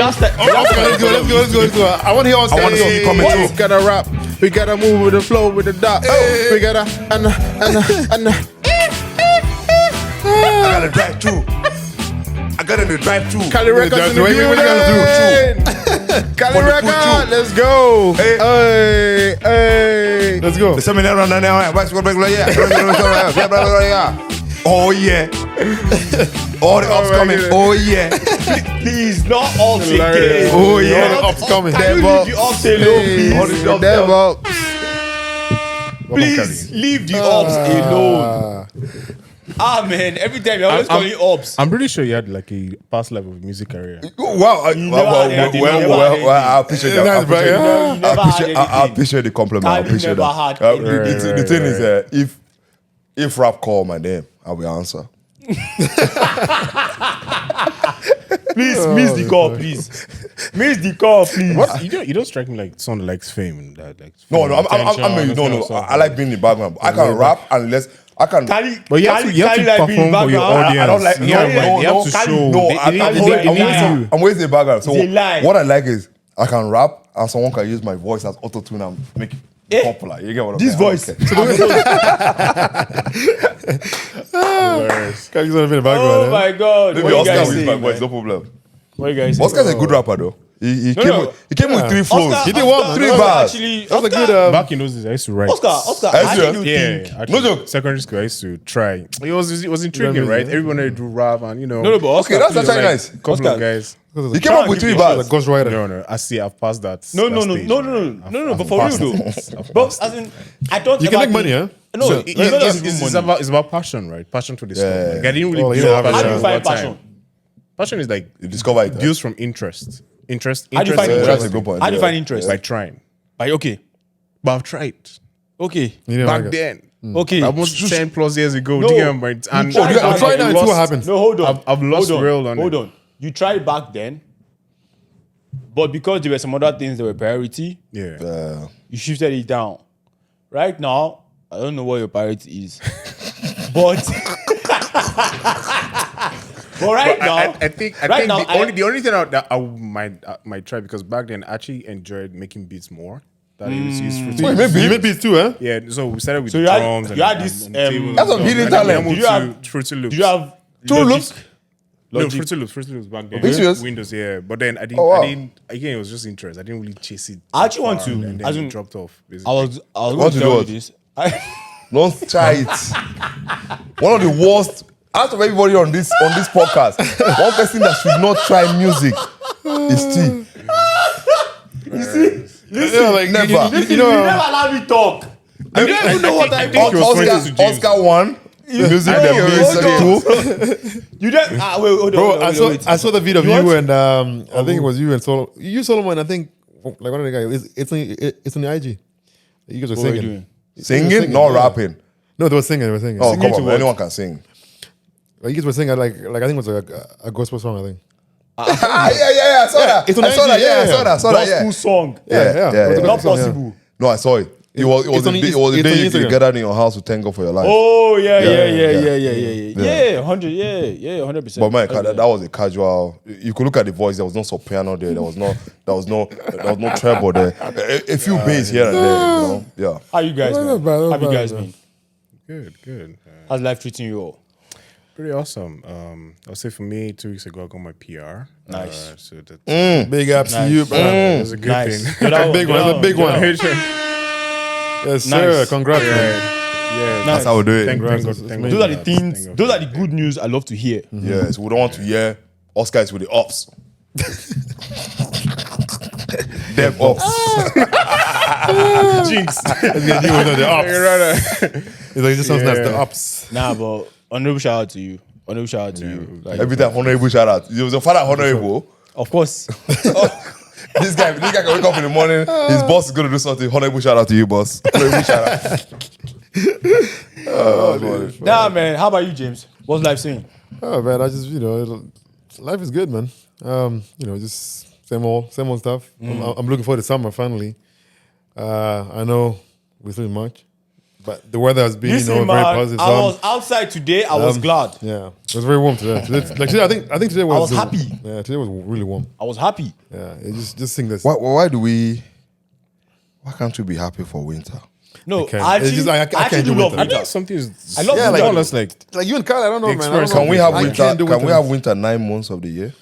Let's go. I want to hear on stage. I want to see you coming through. We gotta rap. We gotta move with the flow, with the dot. We gotta I gotta drive through. I got in the drive through. Cali Records in the building. Cali Records, let's go. Hey. Let's go. Oh yeah. All the ups coming. Oh yeah. Please, not all again. Oh yeah, the ups coming. Can you leave the ups alone, All please? the ups. Dev up. Please leave the ups alone. Man, every time you always call you ups. I'm pretty sure you had like a past life of music career. Well, I appreciate that. I appreciate the compliment. I appreciate that. The thing is, if rap call my name, I will answer. Please, miss the call, please. Miss the call, please. What? You don't strike me like someone that likes fame and that like. No, I like being in the background. I can rap unless I can. But you have to perform for your audience. I don't like. You have to show. No, I'm waiting in the background. So what I like is I can rap and someone can use my voice as auto tune and make it popular. You get what I'm saying? This voice. Oh my God! Maybe Oscar will use my voice. No problem. What you guys? Oscar's a good rapper though. He came with 3 flows. Oscar, He did one, 3 bars. Actually, That was a good. Back in those days, I used to write. Oscar. How do you think? Actually, No joke. Secondary school, I used to try. It was intriguing, right? Everyone had to do rap and No, but Oscar. Okay, that's actually nice. Couple of guys. He came up with 3 bars. Ghostwriter. No. I see. I've passed that. No. But for real though. But as in, I don't. You can make money, huh? No, it's about passion, right? Passion to this stuff. Like, I didn't really. How do you find passion? Passion is like You discover it. builds from interest. Interest. How do you find That's interest? a good point. How do you find interest? By trying. Okay. But I've tried. Okay. Back then. Okay. Almost 10 plus years ago. No. And tried I'm back trying then. now and see what happens. No, hold on. I've lost rail on Hold it. on. You tried back then, but because there were some other things that were priority, Yeah. you shifted it down. Right now, I don't know what your priority is, but right now, I think the only thing that I might try, because back then I actually enjoyed making beats more. That is useful. You made beats too, huh? Yeah, so we started with So drums. you had this. That's a beating talent. Did you have Fruity Loops? Did you have Fruity Loops? No, Fruity Loops back then. Are you serious? Windows, yeah. But then I didn't. Again, it was just interest. I didn't really chase it. I actually want far, to. and then it dropped off. Basically. I was What going to to tell do you this. Don't try it. One of the worst. Out of everybody on this podcast, one person that should not try music is T. You see? Yeah, like Never. You never allow me talk. I don't even know what I think he was pointing to James. Oscar 1. Music that means 2. You just wait, hold Bro, on. I saw the video of You you what? and I think it was you and Solomon. You Solomon, I think like one of the guys. It's on the IG. You guys were What were you singing. doing? Singing, not rapping. No, they were singing. They were singing. Oh, Singing come to on. what? Anyone can sing. Like, you guys were singing like I think it was a gospel song. I think. Yeah. I saw that. It's on I saw that. IG, Yeah, I saw that. Gospel song. Yeah. It was a Not gospel song, yeah. possible. No, I saw it. It was It's the on- day it's you on Instagram. gathered in your house to thank God for your life. Oh yeah, Yeah. 100, 100%. But man, that was a casual. You could look at the voice. There was no soprano there. There was no treble there. A few bass here and there. You know? Yeah. How you guys, man? How you guys been? Good. How's life treating you all? Pretty awesome. I'll say for me, 2 weeks ago I got my PR. Nice. So that's big ups to you, bro. It was a good Nice. thing. That's big one. Yes, sir. Nice. Congrats, man. Yeah, Nice. That's how we do it. Thank God. Those are the things. Those are the good news I love to hear. Yes, we don't want to hear Oscar is with the ops. Dev ops. Jinx. The ups. It's like just sounds nice. The ups. Nah, but honorable shout out to you. Honorable shout out to you. Like, Every time honorable shout out. It was a father honorable. of course. This guy can wake up in the morning. His boss is gonna do something. Honorable shout out to you, boss. Honorable shout out. Nah, man. How about you, James? What's life saying? Oh man, I just life is good, man. Just same old stuff. I'm looking forward to summer finally. I know we're still in March. But the weather has been, Listen, very man, positive. I was outside today. I was glad. Yeah, it was very warm today. Today, I think today was. I was happy. Yeah, today was really warm. I was happy. Yeah, just think this. Why can't we be happy for winter? No, can't. I It's actually, just, I I can't actually do do love winter. I winter. think something is. I love Yeah, winter. like- Honest, like Like you and Kyle, I don't know, man. I experience don't know. Can we have I winter? can't do Can we winter. have winter 9 months of the year?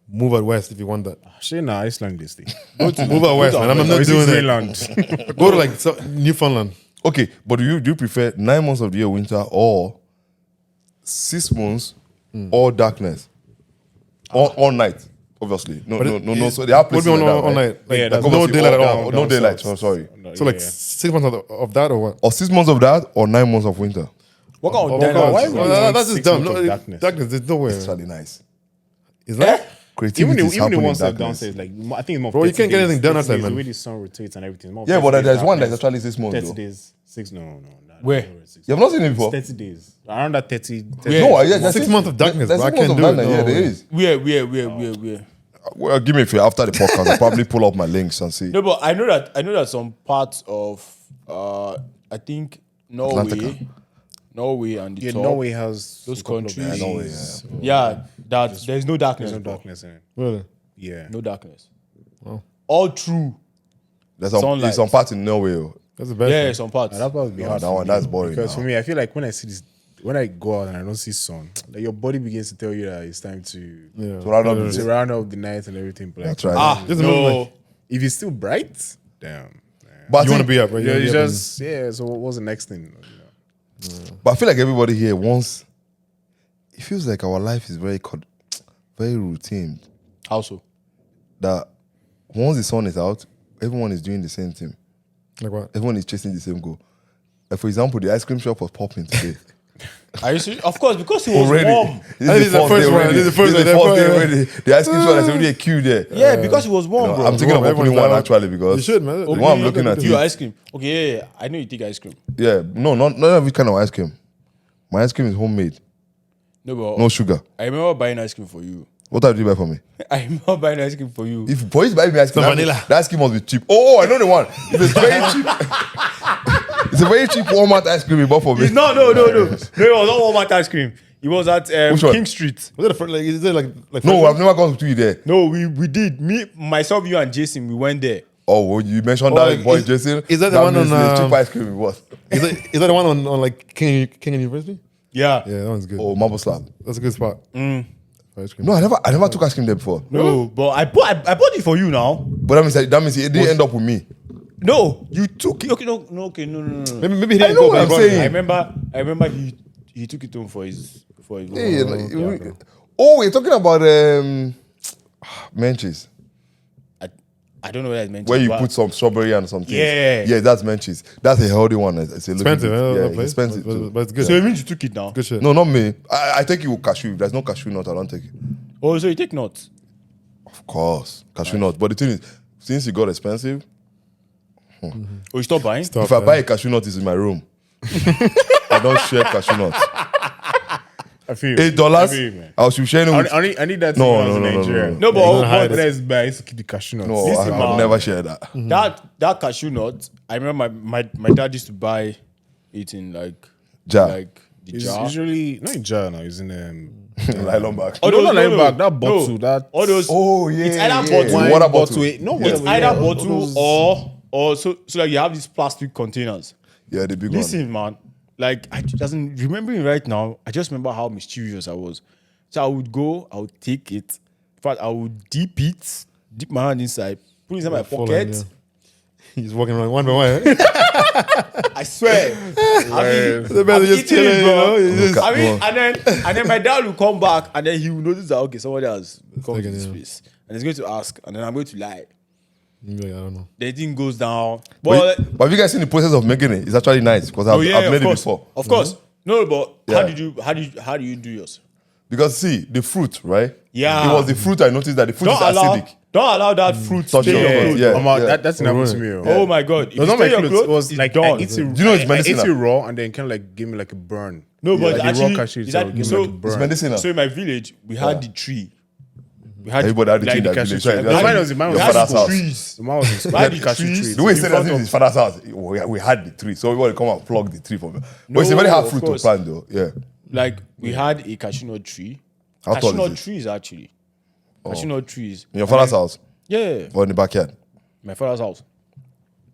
Move out west if you want that. shit, nah, Iceland this thing. Move out west, man. I'm not doing that. Greenland. Go to like Newfoundland. Okay, but do you prefer 9 months of the year winter or 6 months or darkness? All night, obviously. No. So they have Would places be on like that, all right? night. Like, Yeah, that's no Obviously, daylight at all- all. No daylight. So sorry. So like 6 months of that or what? Or 6 months of that or 9 months of winter. What kind Oh, of God. daylight? why would you Well, want that's just 6 dumb. months No, of darkness? darkness. There's no way. It's really nice. Is that? Creativity is Even the happening in ones that darkness. downstairs, like I think it's more. Bro, you 30 can't get days, anything done 30 outside, days, man. The way the sun rotates and everything. More Yeah, 30 but days there's one that's darkness. actually 6 months 30 though. days. 6, no. Where? You have not seen it before? 30 days. Around that 30. No, yeah, there's 6 months of darkness, There's bro. I 6 months can't of do it. darkness. No Yeah, there way. is. Where? Well, give me a few after the podcast. I'll probably pull up my links and see. No, but I know that some parts of I think Atlantica. Norway and the Yeah, top, Norway has those a couple of countries. days. Norway, Yeah, that there's no darkness. There's no bro. darkness in it. Really? Yeah. No darkness. All true. There's Sunlight. some parts in Norway. Oh. That's the best. Yeah, thing. some parts. That part would be hard. that for one, me, that's boring Because now. for me, I feel like when I see this, when I go out and I don't see sun, like your body begins to tell you that it's time to Yeah. So round up the to round up the night and everything. But like, That's right. Ah, Just no. if it's still bright, damn. But I You want to think- be up, right? Yeah, You it's wanna be up just yeah. So what was the next thing? But I feel like everybody here wants. It feels like our life is very routine. How so? That once the sun is out, everyone is doing the same thing. Like what? Everyone is chasing the same goal. Like for example, the ice cream shop was popping today. Are you serious? Of course, because it was Already. warm. This is the first day already. This is the first This is day, the first day yeah. already. The ice cream shop has already a queue there. Yeah, because it was warm, No, bro. I'm thinking of Everyone's opening one down. actually because You should, man. the one I'm looking at You it. ice cream. Okay, yeah. I know you take ice cream. Yeah, no, not every kind of ice cream. My ice cream is homemade, No, but no sugar. I remember buying ice cream for you. What type do you buy for me? I remember buying ice cream for you. If for you to buy me ice cream, Some that vanilla. that ice cream must be cheap. Oh, I know the one. It's very cheap. It's a very cheap Walmart ice cream you bought for me. No. It was not Walmart ice cream. It was at Which one? King Street. Was it the first, like, is it like No, I've never gone to you there. No, we did. Me, myself, you, and Jason, we went there. Oh, well, you mentioned Oh, that like, boy is- Jason. is that the one means on, the cheap ice cream it was? is that the one on like King University? Yeah. Yeah, that one's good. Oh, marble slab. That's a good spot. Ice cream. No, I never took ice cream there before. No, but I bought it for you now. But that means it didn't end up with me. No, you took it. Okay, no. Maybe he I didn't know go, what but I'm he bought saying. it. I remember he took it home for his Hey, yeah, like, bro. oh, we're talking about Menchie's, I don't know what that meant. where you put some strawberry and something. Yeah. Yeah, that's Menchie's. That's a healthy one. It's a Expensive, little bit, that it's place. expensive too. But it's good. So it means you took it now. Good shit. No, not me. I take it with cashew. If there's no cashew nut, I don't take it. Oh, so you take nuts. Of course, cashew nut. But the thing is, since it got expensive, Oh, you stop buying? Stop, if I man. buy a cashew nut, it's in my room. I don't share cashew nuts. I feel $8. I feel, man. I should share it with. I need that. No, when I was no, in no, no, Nigeria. no. No, but Yeah, you don't hide But it. that's bad. I used to keep the cashew nuts. No, Listen, I man. would never share that. That cashew nut. I remember my dad used to buy it in like Jar. the It's jar. usually not in jar now. It's in Nylon bag. Oh, no, those- not like no, bag. That no. bottle. That All those. Oh yeah, It's either yeah. bottle, wine water bottle. No, It's whatever, either yeah, all bottle those- or so like you have these plastic containers. Yeah, the big Listen, man, like I doesn't remembering right now. I just remember how mischievous I was. So I would take it. In fact, I would dip my hand inside, put it inside my Full pocket. on, yeah. He's walking around one by one. Eh? I swear. The man I'm just eating it, chilling, you bro. know. He's just- I mean, and then my dad will come back, and then he will notice that okay, somebody has come to taken, this yeah. place, and he's going to ask, and then I'm going to lie. He's like, I don't know. The thing goes down. But, But but have you guys seen the process of making it? It's actually nice because I've, I've made of it course, before. of course. No, but Yeah. how do you do yours? Because see, the fruit, right? Yeah. It was the fruit I noticed that the fruit is acidic. Don't allow that fruit Touch to your your clothes, clothes. yeah. That's an happened to me. Oh my god! If It was you not my stain your clothes. clothes, It was it's like done. I eat it. Do you know it's I ate medicinal? it raw and then kind of like give me like a burn. No, but like actually, the raw cashew is itself that- give me so- like a burn. It's medicinal. So in my village, we had the tree. We had Everybody had the tree in their cashew village. tree. So No, that's mine like was- mine your was father's house. trees. The man was We had the cashew trees. trees. The way he in said front that in of- his father's house, we had the tree. So everybody come and plug the tree for me. But it's a No, very hard of fruit to course. plant though. Yeah. Like we had a cashew nut tree. How tall Cashew nut is it? trees actually. Cashew nut trees. In your father's house Yeah, or in the backyard? my father's house.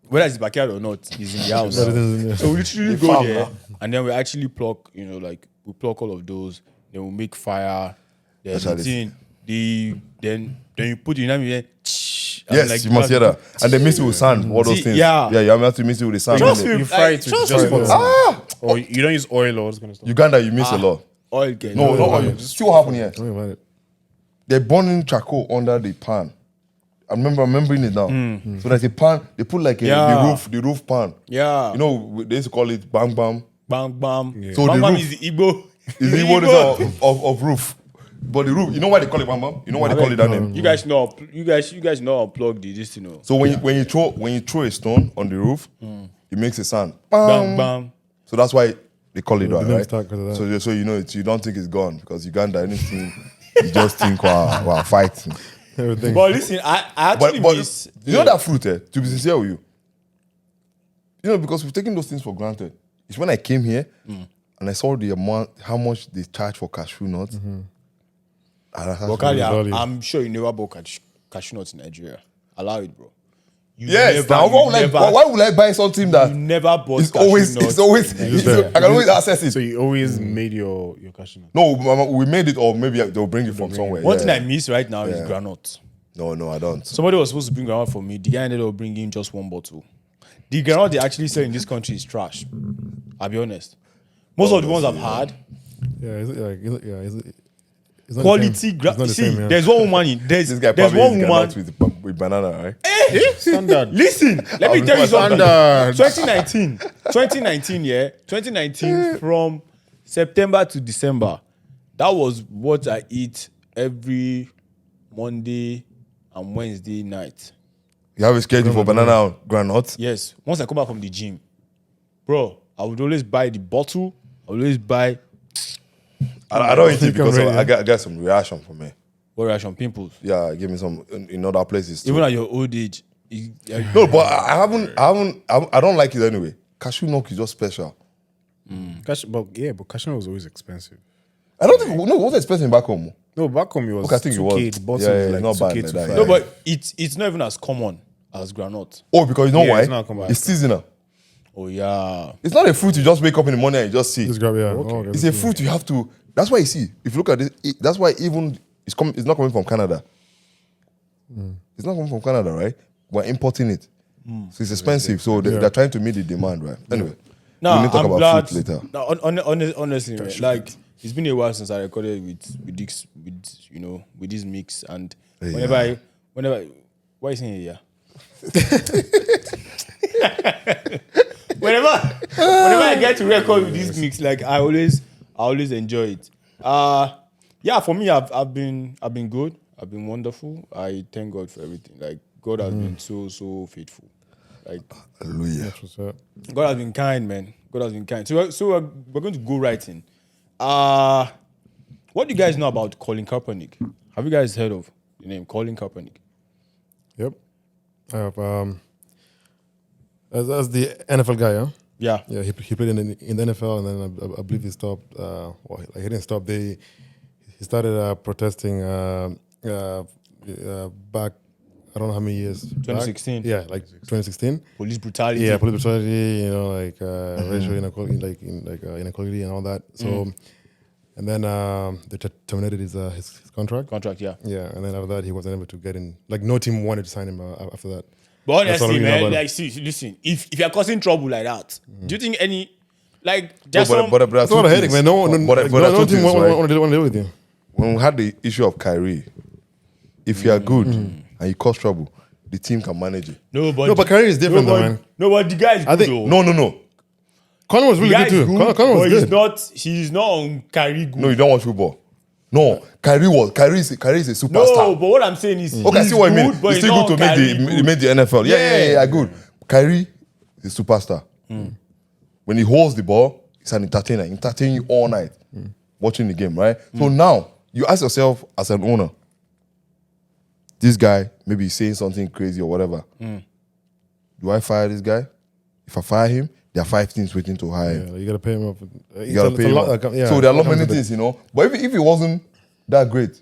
Whether it's backyard or not, he's in the house. That is- yeah. So we literally The go farm, there huh? and then we actually pluck, like we pluck all of those. Then we make fire. Then That's how the it is. thing, then you put it in and then. Yes, you must hear that. And they mix it with sand, all those See, things. yeah. Yeah, you have to mix it with the sand. Trust and me, the- You fry it with trust just me. hot or you don't use oil or what's gonna stuff. Uganda, you mix a lot. Oil get No, no, oil. See what happened here. Don't worry about it. They're burning charcoal under the pan. I'm remembering it now. So there's a pan. They put like Yeah. the roof pan. Yeah. You know, they used to call it bang bang. Bang bang. So bang the bang roof- is the Igbo. Is the one of roof? But the roof, you know why they call it bang bang? You know why they call it that name? You guys know. You guys know unplug this. You know. So when you throw a stone on the roof, it makes a sound. Bang bang. So that's why they call it that, name right? stuck 'cause of that. So you know it. You don't think it's gone because Uganda anything. You just think we're fighting. Everything. But listen, I actually But miss. you know that fruit, to be sincere with you, because we've taken those things for granted. It's when I came here and I saw the amount, how much they charge for cashew nuts. And I had to- Bokali, Value. I'm sure you never bought cashew nuts in Nigeria. Allow it, bro. You Yes, now why would I buy something that you never bought it's cashew always nuts. it's always I can always access it. So you always made your cashew nut. No, Mama, we made it, or maybe they'll bring it from somewhere. One yeah. thing I miss right now is granite. No, I don't. Somebody was supposed to bring granite for me. The guy ended up bringing just one bottle. The granite they actually sell in this country is trash. I'll be honest. Most of the ones I've had, Yeah, it's not quality. the same. It's not the See, same, yeah. there's one woman in there's This guy there's probably one is woman. granite with banana, right? Standard. Listen, let me tell you something. Standard. 2019, yeah. 2019 from September to December. That was what I eat every Monday and Wednesday night. You have a schedule for banana and granite. Yes. Once I come back from the gym, bro, I would always buy the bottle. I would always buy I don't eat it because ready, I got some reaction from me. what reaction pimples. Yeah, give me some in other places too. Even at your old age. No, but I don't like it anyway. Cashew nut is just special. But cashew nut was always expensive. I don't think it was expensive back home. No, back home it was Okay, I think it 2K. was. The bottle Yeah, was yeah, like not bad 2K like to that, 5. No, but it's not even as common as granite. Oh, because you know Yeah, why? it's not come back. It's seasonal. Oh yeah. It's not a fruit you just wake up in the morning and you just see. Just grab it. Yeah. Oh, okay. It's a fruit you have to. That's why you see. If you look at it, that's why even it's not coming from Canada. It's not coming from Canada, right? We're importing it, so it's expensive. So they're trying to meet the demand, right? Anyway, No, we need to talk I'm about glad. fruit later. No, honestly, man, like it's been a while since I recorded with this mix, and Yeah. whenever why are you saying yeah? whenever I get to record with this mix, like I always enjoy it. Yeah, for me, I've been good. I've been wonderful. I thank God for everything. Like God has been so faithful. Like Hallelujah. That's what's up. God has been kind, man. God has been kind. So we're going to go right in. What do you guys know about Colin Kaepernick? Have you guys heard of the name Colin Kaepernick? Yep. I have as the NFL guy, yeah. Yeah. Yeah, he played in the NFL, and then I believe he stopped. Well, he didn't stop. He started protesting back. I don't know how many years. 2016. Back. Yeah, like 2016. Police brutality. Yeah, police brutality. Racial inequality, inequality and all that. So, and then they terminated his contract. Contract, yeah. Yeah, and then after that, he wasn't able to get in. Like, no team wanted to sign him after that. But That's all honestly, we know man, about it. like, see, listen, if you're causing trouble like that, do you think any, like, there's some... But It's not a headache, man. No team want to deal with you. When we had the issue of Kyrie, if you are good and you cause trouble, the team can manage it. No, but Kyrie is different, though, man. No, but the guy is I good, think- though. No. Conor was The really guy good is too. good, Conor was but good. he's not on Kyrie good. No, you don't watch football. No, Kyrie is a superstar. No, but what I'm saying is, Okay, I he's see what you mean. good, but It's he's still not good to on Kyrie make good. the NFL. Yeah, good. Kyrie is a superstar. When he holds the ball, he's an entertainer. Entertain you all night watching the game, right? So now you ask yourself as an owner, this guy maybe he's saying something crazy or whatever. Do I fire this guy? If I fire him, there are 5 things waiting to hire him. Yeah, you gotta pay him up. You gotta pay him up. So there are not many things, you know. But if it wasn't that great,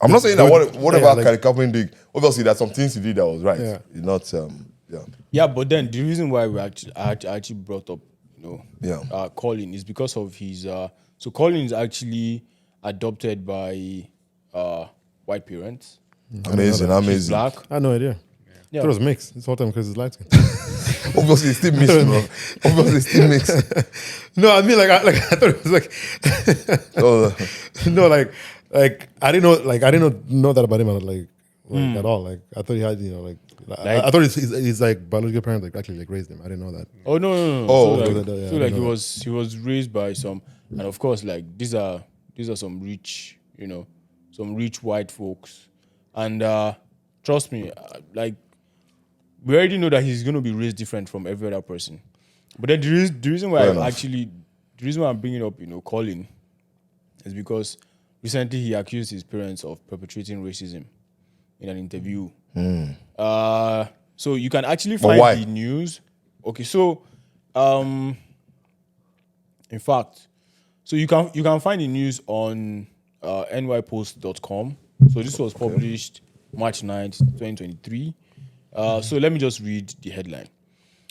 I'm not saying that whatever Kyle Kaepernick did, obviously there's some things he did that was right. Yeah. It's not, Yeah, but then the reason why I actually brought up, Colin is because of his. So Colin is actually adopted by white parents. Amazing. He's black. I had no idea. Yeah. It was mixed. This whole time because it's light skin. Obviously, it's still mixed, bro. Obviously, it's still mixed. No, I mean I thought it was like no, I didn't know that about him at all. Like I thought he had, I thought he's like biological parents actually raised him. I didn't know that. Oh no. Oh, He was raised by some, and of course these are some rich, some rich white folks, and trust me, we already know that he's going to be raised different from every other person. But then the reason why I'm bringing up, Colin, is because recently he accused his parents of perpetrating racism in an interview. So you can actually find the news. Okay, so in fact, so you can find the news on nypost.com. So this was published March 9th, 2023. So let me just read the headline.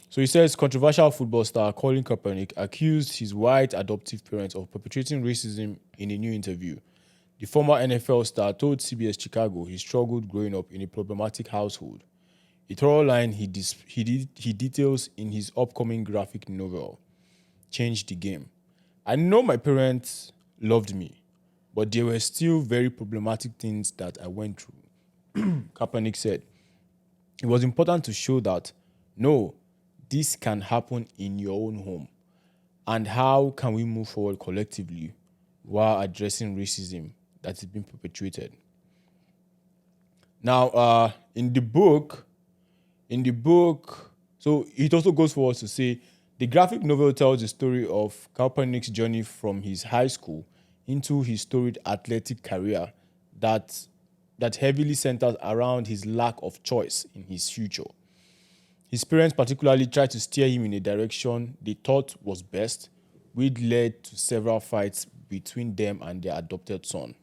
So it says, controversial football star Colin Kaepernick accused his white adoptive parents of perpetrating racism in a new interview. The former NFL star told CBS Chicago he struggled growing up in a problematic household. A thorough line he details in his upcoming graphic novel, Change the Game. I know my parents loved me, but there were still very problematic things that I went through, Kaepernick said. It was important to show that, no, this can happen in your own home. And how can we move forward collectively while addressing racism that is being perpetrated? Now, in the book, so it also goes forward to say, the graphic novel tells the story of Kaepernick's journey from his high school into his storied athletic career that heavily centers around his lack of choice in his future. His parents particularly tried to steer him in a direction they thought was best, which led to several fights between them and their adopted son.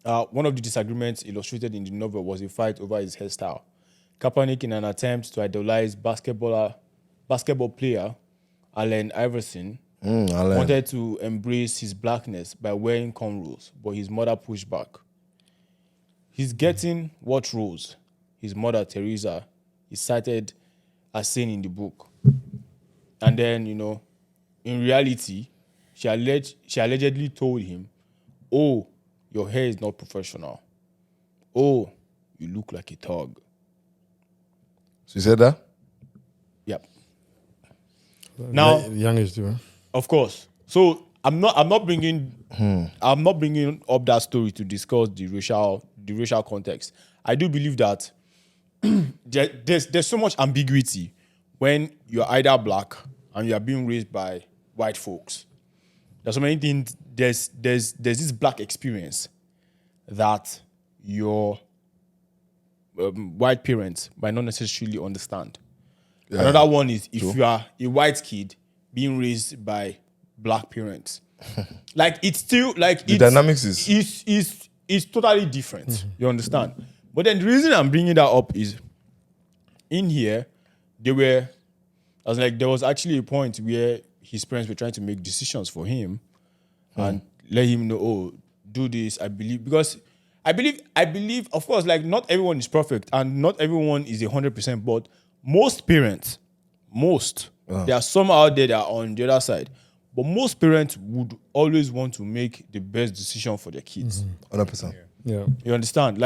One of the disagreements illustrated in the novel was a fight over his hairstyle. Kaepernick, in an attempt to idolize basketball player Allen Iverson, wanted to embrace his blackness by wearing cornrows, but his mother pushed back. He's getting what rose his mother, Teresa, is cited as saying in the book. And then, in reality, she allegedly told him, oh, your hair is not professional. Oh, you look like a thug. She said that? Yep. Now, youngish too, huh? Of course. So I'm not bringing up that story to discuss the racial context. I do believe that there's so much ambiguity when you're either black and you are being raised by white folks. There's so many things. There's this black experience that your white parents might not necessarily understand. Yeah. Another one is if you are a white kid being raised by black parents. It's still the dynamics is totally different. Mm-hmm. You understand? But then the reason I'm bringing that up is in here there was actually a point where his parents were trying to make decisions for him and let him know, oh, do this. I believe, of course, not everyone is perfect and not everyone is 100%, but most parents, there are some out there that are on the other side, but most parents would always want to make the best decision for their kids. 100%. Yeah. You understand?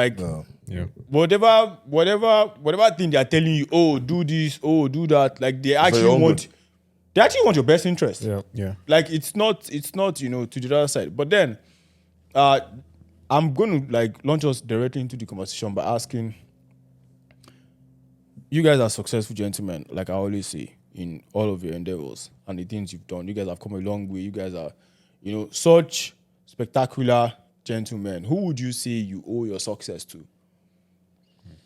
Whatever thing they are telling you, oh, do this, oh, do that, they actually want your best interest. Yeah. Yeah. It's not, to the other side. But then, I'm going to launch us directly into the conversation by asking, you guys are successful gentlemen, like I always say, in all of your endeavors and the things you've done. You guys have come a long way. You guys are, such spectacular gentlemen, who would you say you owe your success to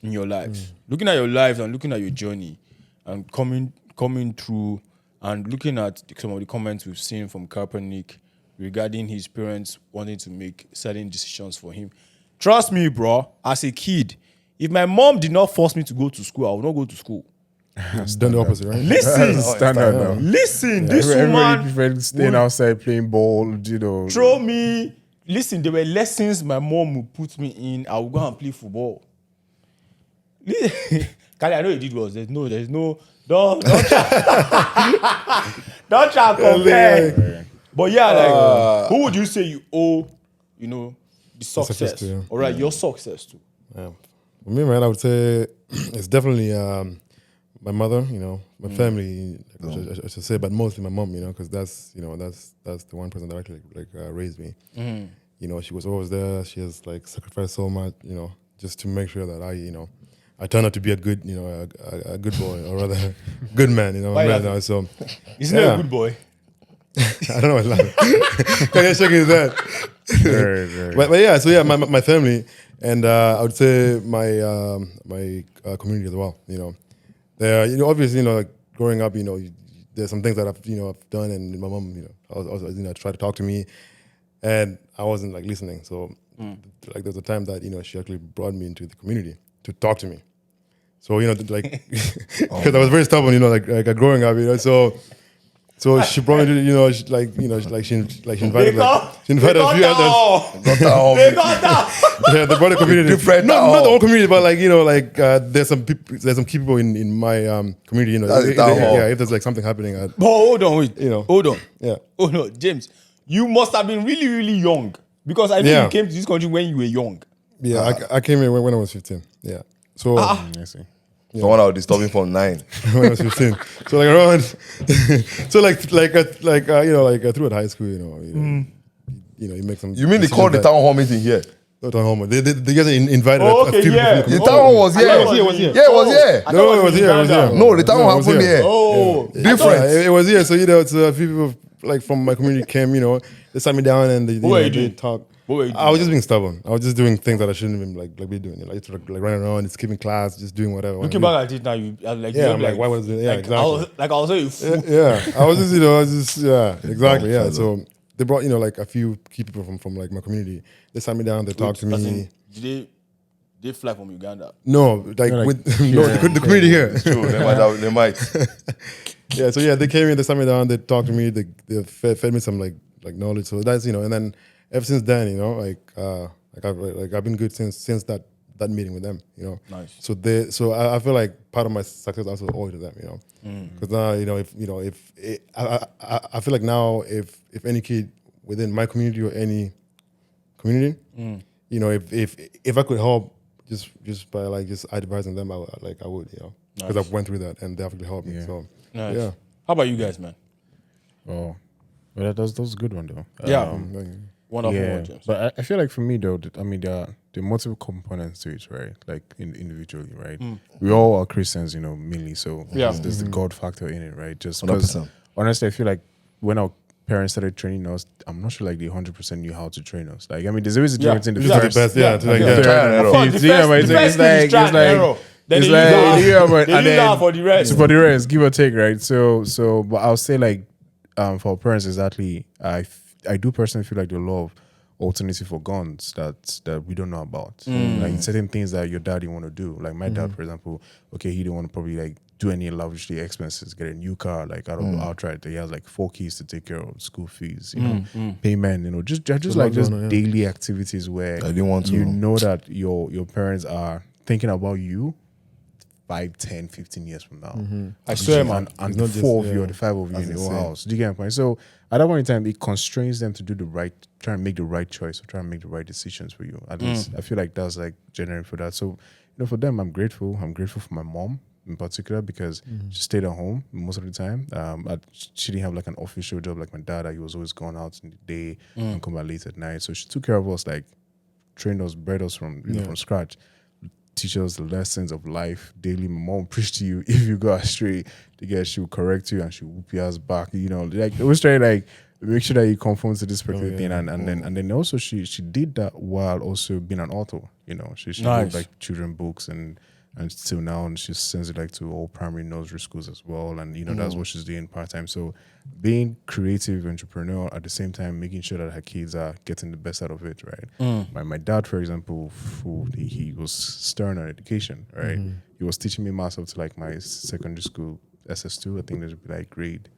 in your life? Looking at your life and looking at your journey and coming through and looking at some of the comments we've seen from Kaepernick regarding his parents wanting to make certain decisions for him. Trust me, bro, as a kid, if my mom did not force me to go to school, I would not go to school. It's done the opposite, right? Listen, Standard now. listen, this Everybody woman prefer staying outside playing ball, you know. throw me. Listen, there were lessons my mom would put me in. I would go and play football. Kali, I know you did well. There's no. Don't try. Don't try to compare. But yeah, like, who would you say you owe, the success? to, yeah. All right, your success to. Yeah. For me, man, I would say it's definitely my mother, my family, I should say, but mostly my mom, because that's the one person that actually raised me. She was always there. She has sacrificed so much, just to make sure that I turn out to be a good, a good boy, or rather, good man, So, Isn't he a good boy? I don't know what's laughing. Can you shaking his head? Right. But yeah, so yeah, my family, and I would say my community as well. There, obviously, growing up, there's some things that I've done, and my mom, also tried to talk to me, and I wasn't listening. So, there's a time that she actually brought me into the community to talk to me. So because I was very stubborn, growing up, So she brought me to, she invited a few others. They got that. Yeah, they brought a community. Different Not the whole community, but there's some key people in my community. If there's something happening. But hold on, wait. Hold on. Yeah. Hold on, James. You must have been really, really young because I think you came to this country when you were young. Yeah, I came here when I was 15. Yeah. So. I see. Someone I was disturbing from 9. When I was 15. So around, through at high school, you make some. You mean they called the town hall meeting here? Not town hall, they guys invited Oh, a okay, few people yeah. from the The community. town hall was here. it was here. Yeah, it was here. No, it was here. No, the town hall it was happened here. here. Oh, Different. It was here. So it's a few people from my community came. They sat me down and they were you they doing? talked. What were you I was just being stubborn. I was just doing things that I shouldn't even be doing. Just running around, skipping class, just doing whatever. Looking back at it now, you are like, Yeah, I'm like, why was it? Yeah, exactly. I was a fool. Yeah, I was just, exactly. Yeah. So they brought, a few key people from my community. They sat me down, they talked to As me. in, did they fly from Uganda? No, the community here. True, they might. Yeah, so they came in, they sat me down, they talked to me, they fed me some knowledge. So that's and then ever since then, I've been good since that meeting with them. Nice. So I feel like part of my success also owed to them. Because now I feel like now if any kid within my community or any community, if I could help just by just advising them, I would, because I've went through that and they actually helped me. Yeah. So Nice. yeah. How about you guys, man? Oh, well, that was a good one though. Yeah. Wonderful one, James. But I feel like for me though, there are multiple components to it, right? Like individually, right? We all are Christians, mainly. So there's the God factor in it, right? Just because 100%. honestly, I feel like when our parents started training us, I'm not sure they 100% knew how to train us. There's always a difference in the Just do the first. best, Trial and error. Of course, the first thing is trial and error. Then It's they like, use yeah, that- but- they and use then- that for the rest. So for the rest, give or take, right? So, but I'll say for our parents, exactly. I do personally feel like the law of alternative for guns that we don't know about. Like certain things that your dad didn't want to do. Like my dad, for example, he didn't want to probably do any lavishly expenses, get a new car, outright. He has 4 kids to take care of, school fees, payment, just daily activities where I didn't want to. you know that your parents are thinking about you 5, 10, 15 years from now. I swear, man. And not the just- 4 of you yeah. or the 5 of you in the whole insane. house. Do you get my point? So at that point in time, it constrains them to try and make the right choice or try and make the right decisions for you. At least I feel like that's generating for that. So, for them, I'm grateful. I'm grateful for my mom in particular because she stayed at home most of the time. She didn't have an official job like my dad. He was always going out in the day and come back late at night. So she took care of us, trained us, bred us from scratch. Teach us the lessons of life daily. My mom preached to you if you go astray. She will correct you and she will whoop your ass back. It was trying make sure that you conform to this particular thing, and then also she did that while also being an author. You know, she Nice. wrote like children books and still now, and she sends it like to all primary nursery schools as well, and you know that's what she's doing part time. So being creative entrepreneur at the same time, making sure that her kids are getting the best out of it, right? My dad, for example, he was stern on education, right? He was teaching me maths up to like my secondary school SS2. I think that would be like grade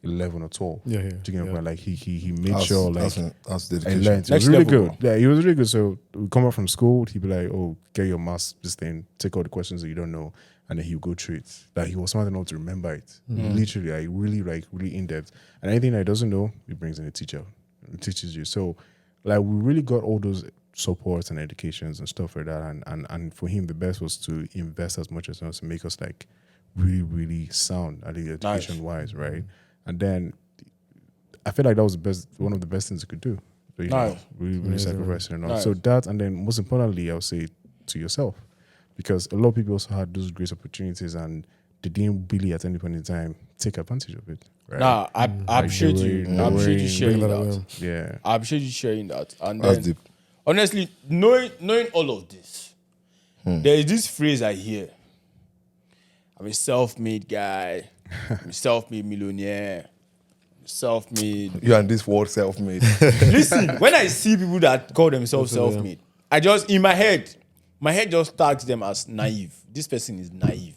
11 or 12. Yeah. Like he made sure like that's I dedication. learned. It Next was really level, good. Yeah, he was really good. So we come up from school, he'd be like, "Oh, get your maths this thing, take all the questions that you don't know," and then he'll go through it. Like he was smart enough to remember it. Literally, really in depth. And anything that he doesn't know, he brings in a teacher, who teaches you. So like we really got all those supports and educations and stuff like that. And for him, the best was to invest as much as possible to make us like really sound at the education wise, right? And then I feel like that was one of the best things you could do. So, you know, really sacrificing and all. So that, and then most importantly, I would say to yourself, because a lot of people also had those great opportunities and they didn't really at any point in time take advantage of it. Right? Nah, I appreciate you. I appreciate you sharing that. Yeah. I appreciate you sharing that. And That's then, deep. honestly, knowing all of this, there is this phrase I hear. I'm a self-made guy. I'm a self-made millionaire. Self-made. You and this word self-made. Listen, when I see people that call themselves self-made, I just, in my head just tags them as naive. This person is naive.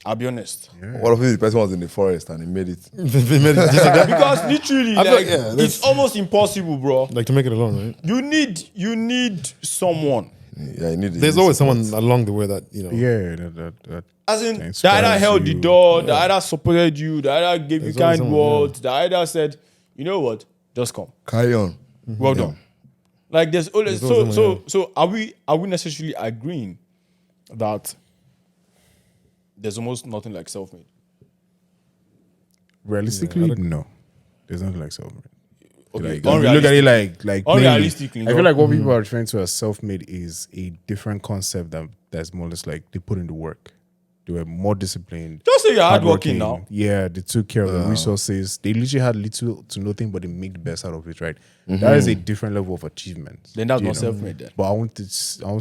I'll be honest. What if the person was in the forest and he made it? Because literally, I feel like, like, yeah, it's almost impossible, bro. Like to make it alone, right? You need someone. Yeah, you need. There's always someone along the way that you know. Yeah. That As in, that inspires either held the you. door, that either supported you, that either gave you There's always kind someone, words, that either said, you know what, just come. Carry on. Well done. Like there's always There's always so are we necessarily agreeing that there's almost nothing like self-made? realistically, no. There's nothing like self-made. Okay, Like, if you look at it like Unrealistically, mainly, I no. feel like what people are referring to as self-made is a different concept that's more or less like they put in the work. They were more disciplined. Just say you're hardworking now. Yeah, they took care of the resources. They literally had little to nothing, but they made the best out of it, right? That is a different level of achievement. Then that's you not know? self-made then. But I want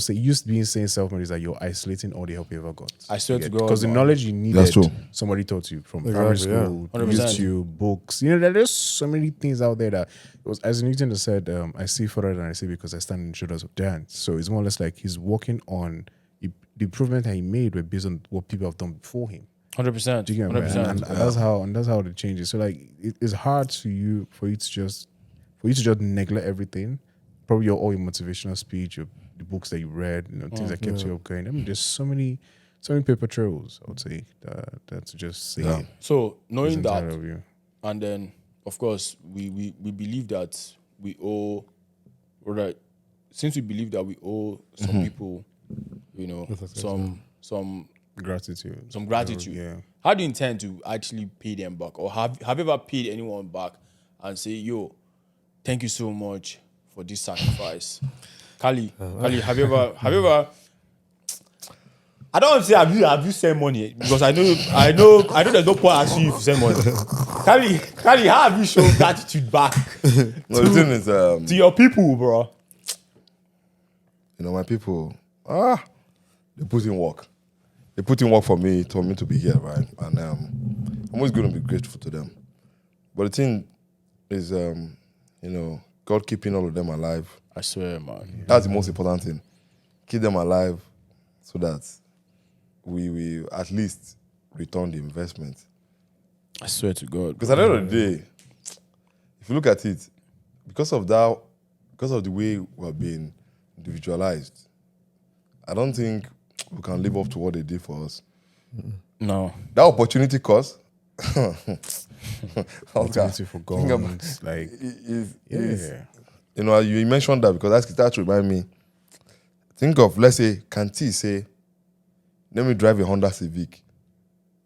say, used to being saying self-made is that you're isolating all the help you ever got. I swear to God, Because the man. knowledge you needed, That's true. somebody taught you from primary Exactly, yeah. school, 100%. YouTube, books. You know, there's so many things out there that it was, as Newton has said, I see further than I see because I stand in the shoulders of giants. So it's more or less like he's working on the improvement that he made were based on what people have done before him. 100%. Do you get me? 100%. And that's how the changes. So like it's hard for you to just neglect everything. Probably all your motivational speech, the books that you read, things that kept you up going. I mean, there's so many paper trails, I would say, that to just say Yeah. So knowing isn't that, tired of you. and then of course we believe that we owe, right? Since we believe that we owe some people, some gratitude. Yeah. How do you intend to actually pay them back, or have you ever paid anyone back and say, "Yo, thank you so much for this sacrifice"? Kali, have you ever? I don't want to say have you sent money because I know there's no point asking you if you send money. Kali, how have you shown gratitude back No, the thing is, to your people, bro? my people, they put in work. They put in work for me to be here, right? And I'm always going to be grateful to them. But the thing is, God keeping all of them alive. I swear, man. That's the most important thing. Keep them alive so that we will at least return the investment. I swear to God. Because at the end of the day, if you look at it, because of the way we're being individualized, I don't think we can live up to what they did for us. No. That opportunity cost. Opportunity for Think about- guns, like is you mentioned that because that remind me. Think of, let's say, Kanti say, let me drive a Honda Civic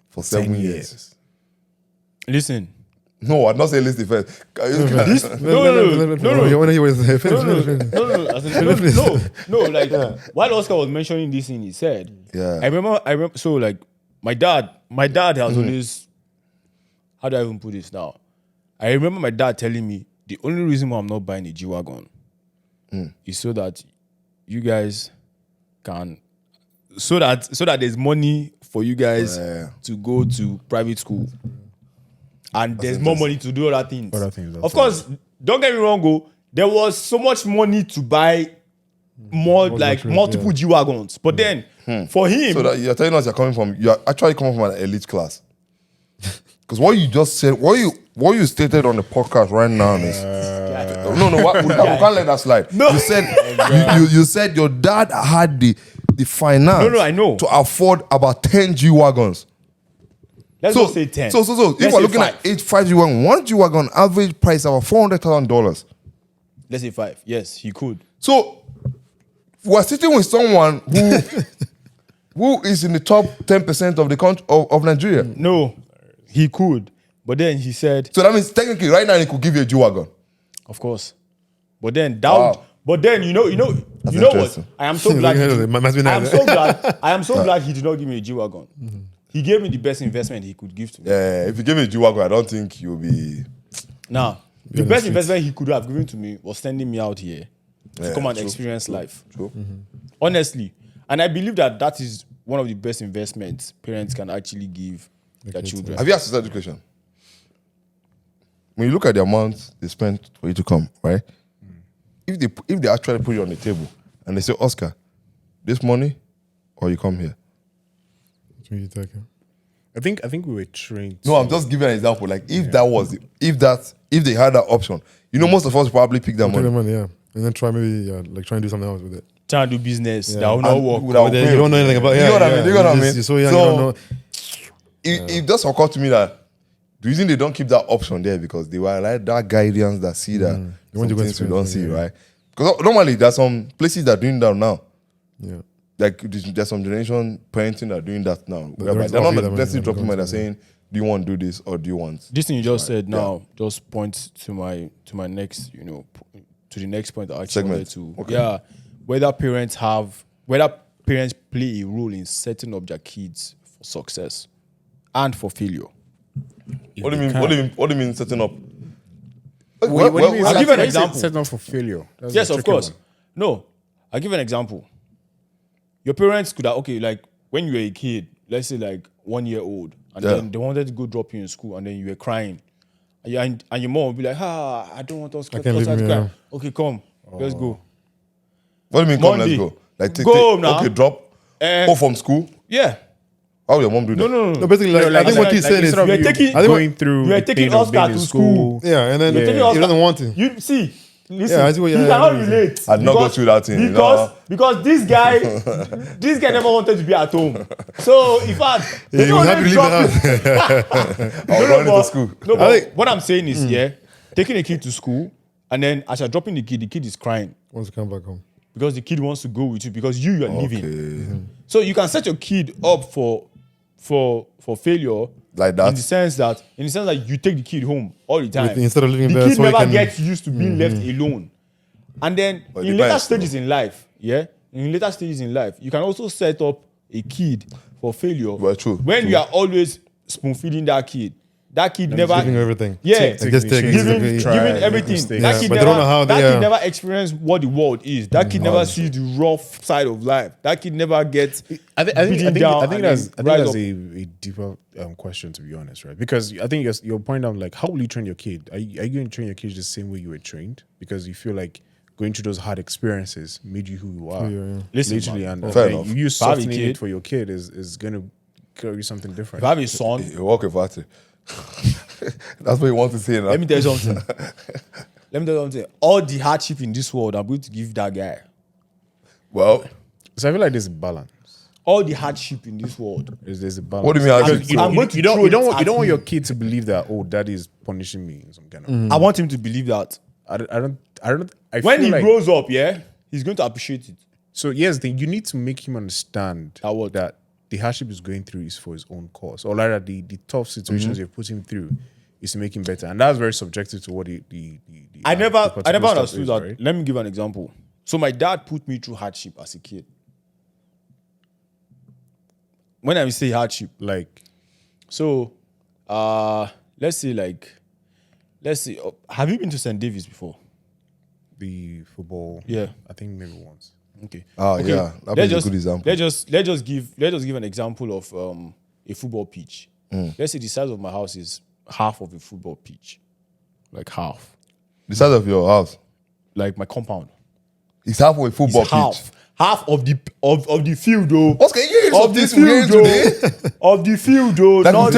for 7 years. Listen. No, I'm not saying listen first. No. You want to hear what he's No. Like while Oscar was mentioning this thing, he said, Yeah. I remember. So like my dad has always. How do I even put this now? I remember my dad telling me the only reason why I'm not buying a G-Wagon is so that you guys can, so that there's money for you guys to go to private school, and there's more money to do other things. Of course, don't get me wrong, there was so much money to buy multiple G-Wagons, but then for him, So that you're telling us you're actually coming from an elite class. Because what you just said, what you stated on the podcast right now is no, we can't let that slide. No. You said your dad had the finance I know. to afford about 10 G-Wagons. let's not say 10. So if Let's we're say looking 5. at 5 G-Wagon, one G-Wagon average price about $400,000. Let's say 5. Yes, he could. So we're sitting with someone who is in the top 10% of the country of Nigeria. No, he could. But then he said, So that means technically right now he could give you a G-Wagon. of course. But then that Wow. would, but then you know what? interesting. I am so glad. Must be nice. I am so glad he did not give me a G-Wagon. He gave me the best investment he could give to me. Yeah, if you give me a G-Wagon, I don't think you'll be. Now, the best investment he could have given to me was sending me out here to come and experience life. True. Honestly. And I believe that is one of the best investments parents can actually give their children. Have you asked this education? When you look at the amount they spent for you to come, right? If they actually put you on the table and they say, Oscar, this money or you come here. What you talking? I think we were trained. No, I'm just giving an example. Like if they had that option, most of us probably pick that Take money. the money, yeah, and then try and do something else with it. Trying to do business that will And not work. without But then pay. you don't know anything about. You know what I mean? You know what I mean? You're so young, you don't know. It just occurred to me that the reason they don't keep that option there because they were like that guidance that see that They some want you to things we don't experience see, it, yeah. right? Because normally there's some places that are doing that now. Yeah. Like there's some generation parenting that are doing that now. Whereby don't they're not offer them necessarily anything, dropping money. They're yeah. saying, "Do you want to do this or do you want?" This thing you just said now just points to my next, to the next point I actually wanted Segment. to. Okay. Yeah, whether parents play a role in setting up their kids for success and for failure. What do you mean? What do you mean setting up? What do you mean? I'll give an Set- example. Set up for failure. That's Yes, the of tricky course. one. No, I'll give an example. Your parents could have, like when you were a kid, let's say like 1 year old, and Yeah. then they wanted to go drop you in school, and then you were crying. And your mom would be like, I don't want us to can't leave cry. me, yeah. Okay, come, let's go. What do you mean? Come, Monday. let's go. Like Go home now. Okay, drop. Eh. From school. Yeah. How will your mom do that? No, basically, like, like I think like- what he like said is, instead of You're you taking- going through you're the taking pain of Oscar being in to school. yeah, and then You're taking he Oscar- doesn't want it. You see, listen, Yeah, I see what you you're- cannot yeah, relate. I'd not go through that thing, you know. Because this guy never wanted to be at home. So in fact, He was happy to leave the house. I'll run into school. No, I but think- what I'm saying is, taking a kid to school, and then as you're dropping the kid is crying Wants to come back home. because the kid wants to go with you because you're leaving. So you can set your kid up for failure Like that? in the sense that you take the kid home all the time. Instead of leaving the there kid so he never can- gets used to being left alone. And then But in it later depends, stages in life, you can also set up a kid for failure. Well, true, When true. you are always spoon feeding that kid never Giving everything. Yeah, Just take it. giving It's Try, giving make everything. mistakes. That Yeah, kid but they don't know how they- that kid yeah. never experienced what the world is. That kid never sees the rough side of life. That kid never gets I think beaten down. and that's then rise up. a deeper question, to be honest, right? Because I think your point of like, how will you train your kid? Are you going to train your kids the same way you were trained? Because you feel like going through those hard experiences made you who you are. Listen, literally, man. and Fair then enough. you If I have a softening kid- it for your kid is going to carry something different. If I have a son, You walk a party. That's what you want to say now. let me tell you something. All the hardship in this world, I'm going to give that guy. Well, So I feel like there's a balance. All the hardship in this world. There's a balance. what do you mean? I'm hardship? going to You don't throw you it don't want, you at don't want him. your kid to believe that daddy is punishing me in some kind of. I want him to believe that. I don't. I When feel he like, grows up, he's going to appreciate it. So here's the thing: you need to make him understand That what? that the hardship he's going through is for his own cause, or rather, the tough situations you've put him through is to make him better, and that's very subjective to what the I the never particular stuff understood is, that. right? Let me give an example. So my dad put me through hardship as a kid. When I say hardship, Like, so let's say like let's see. Have you been to St. David's before? The football. Yeah. I think maybe once. Okay. Oh, Okay, yeah. That is a good example. Let's just give an example of a football pitch. Let's say the size of my house is half of a football pitch, like half, The size of your house. like my compound. It's half of a football pitch. Half of the field, though. What can you Of the field, though. Of the field, though. That not-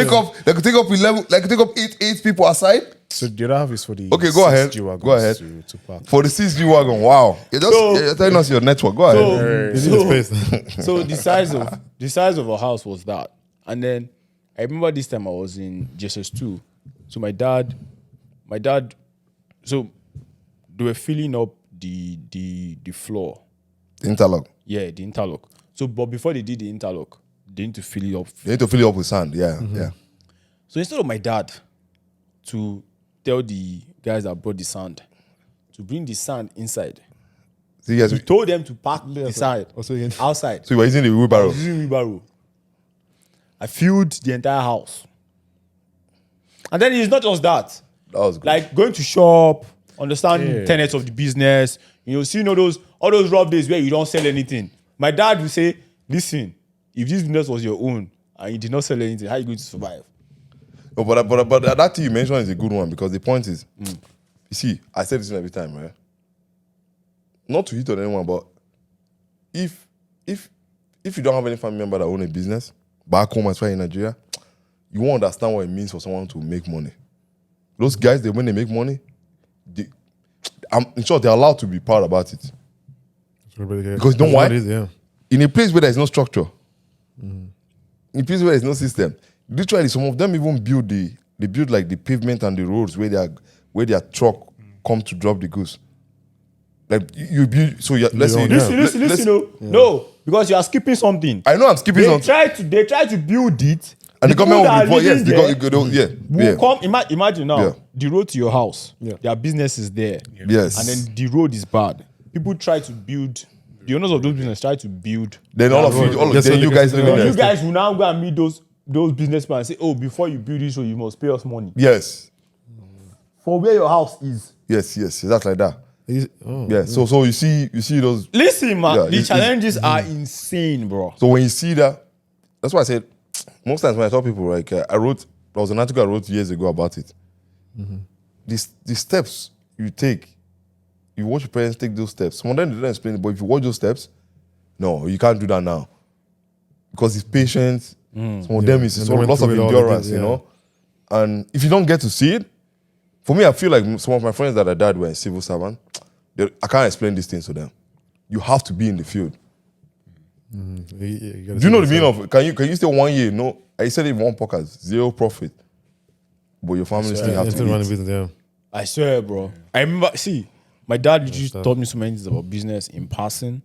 could take up 11. That could take up eight people aside. So the other half is for the Okay, go ahead. G-Wagons Go ahead. to park. For the 6G wagon, wow. You're telling us your network. Go ahead. You need the space. So the size of our house was that, and then I remember this time I was in JSS2. So my dad, so they were filling up the floor. Interlock. Yeah, the interlock. So, but before they did the interlock, they need to fill it up. You need to fill it up with sand. Yeah, yeah. So instead of my dad to tell the guys that brought the sand to bring the sand inside, So you guys, he told them to park the sand Also again. outside. so you were using the wheelbarrow. Using wheelbarrow. I filled the entire house. And then it's not just that. That was good. Like going to shop, understanding tenets of the business, seeing all those rough days where you don't sell anything. My dad will say, listen, if this business was your own and you did not sell anything, how are you going to survive? No, but that thing you mentioned is a good one because the point is, you see, I say this every time, right? Not to hit on anyone, but if you don't have any family member that own a business back home as well in Nigeria, you won't understand what it means for someone to make money. Those guys, when they make money, I'm in short, they're allowed to be proud about it. Because you know why? Yeah. In a place where there's no structure, in a place where there's no system, literally some of them even build like the pavement and the roads where their truck come to drop the goods. Like you build, so let's say Listen, no, because you are skipping something. I know I'm skipping They something. try to build it. And the government will report, yes, Will come. Imagine now, Yeah. the road to your house, Yeah. their business is there, Yes. and then the road is bad. People try to build. The owners of those businesses try to build. Then all of you, Yes, then so you they guys get- living You there. guys will now go and meet those businessmen and say, "Oh, before you build this road, you must pay us money Yes, for where your house is." yes, that's like that. Oh. Yeah. So you see those. Listen, man, Yeah, the it's- challenges are insane, bro. So when you see that, that's why I said most times when I tell people, like there was an article I wrote years ago about it. The steps you take, you watch your parents take those steps. Some of them they don't explain it, but if you watch those steps, no, you can't do that now because it's patience. Some of them is And sort they of went lots of through it all, endurance, yeah. you know. And if you don't get to see it, for me, I feel like some of my friends that I died were civil servants. I can't explain these things to them. You have to be in the field. Do you know the meaning of? Can you stay 1 year? No, I said it in one podcast, zero profit, but your family still have Still running to eat. business, yeah. I swear, bro. I remember. See, my dad literally taught me so many things about business in passing.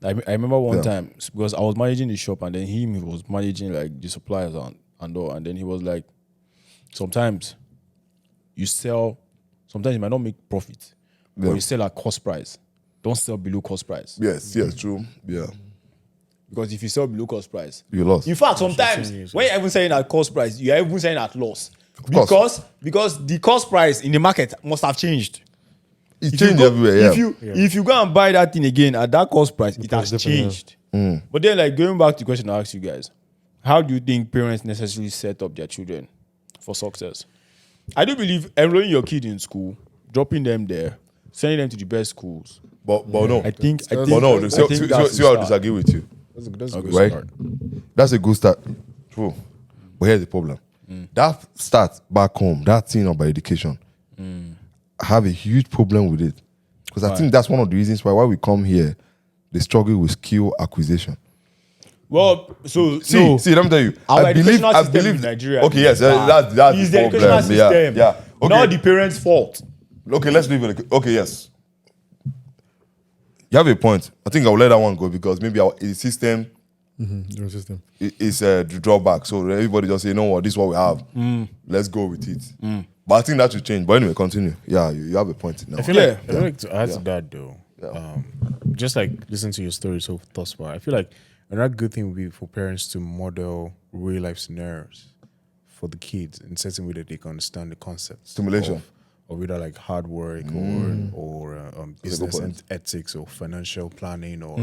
I remember one time because I was managing the shop and then he was managing like the suppliers and all. And then he was like, sometimes you sell, sometimes you might not make profit, but you sell at cost price. Don't sell below cost price. Yes, true. Yeah, Because if you sell below cost price, you lost. in fact, sometimes when you're even selling at cost price, you're even selling at loss. course. Because the cost price in the market must have changed. It If you changed go- everywhere. Yeah, If you go and buy that thing again at that cost price, it has different, yeah. changed. But then, like going back to the question I asked you guys, how do you think parents necessarily set up their children for success? I do believe enrolling your kid in school, dropping them there, sending them to the best schools. but no, I think. but no. I See, think that's see, I the start. disagree with you. That's a good Right? start. That's a good start. True. But here's the problem. That start back home, that thing about education, I have a huge problem with it. Because I think that's one of the reasons why we come here, they struggle with skill acquisition. Well, so See, let me tell you. our I believe educational system in Nigeria. Okay, yes, is bad. that's It's the the educational problem. Yeah, system. yeah. Okay. Not the parents' fault. Okay, let's leave it. Okay, yes. You have a point. I think I'll let that one go because maybe the system Your system. is the drawback. So everybody just say, you know what, this is what we have. Let's go with it. But I think that should change. But anyway, continue. Yeah, you have a point now. I feel Yeah. like to add to that though, just like listen to your story so thus far. I feel like another good thing would be for parents to model real life scenarios for the kids in certain way that they can understand the concepts. Stimulation. or whether like hard work or business ethics or financial planning or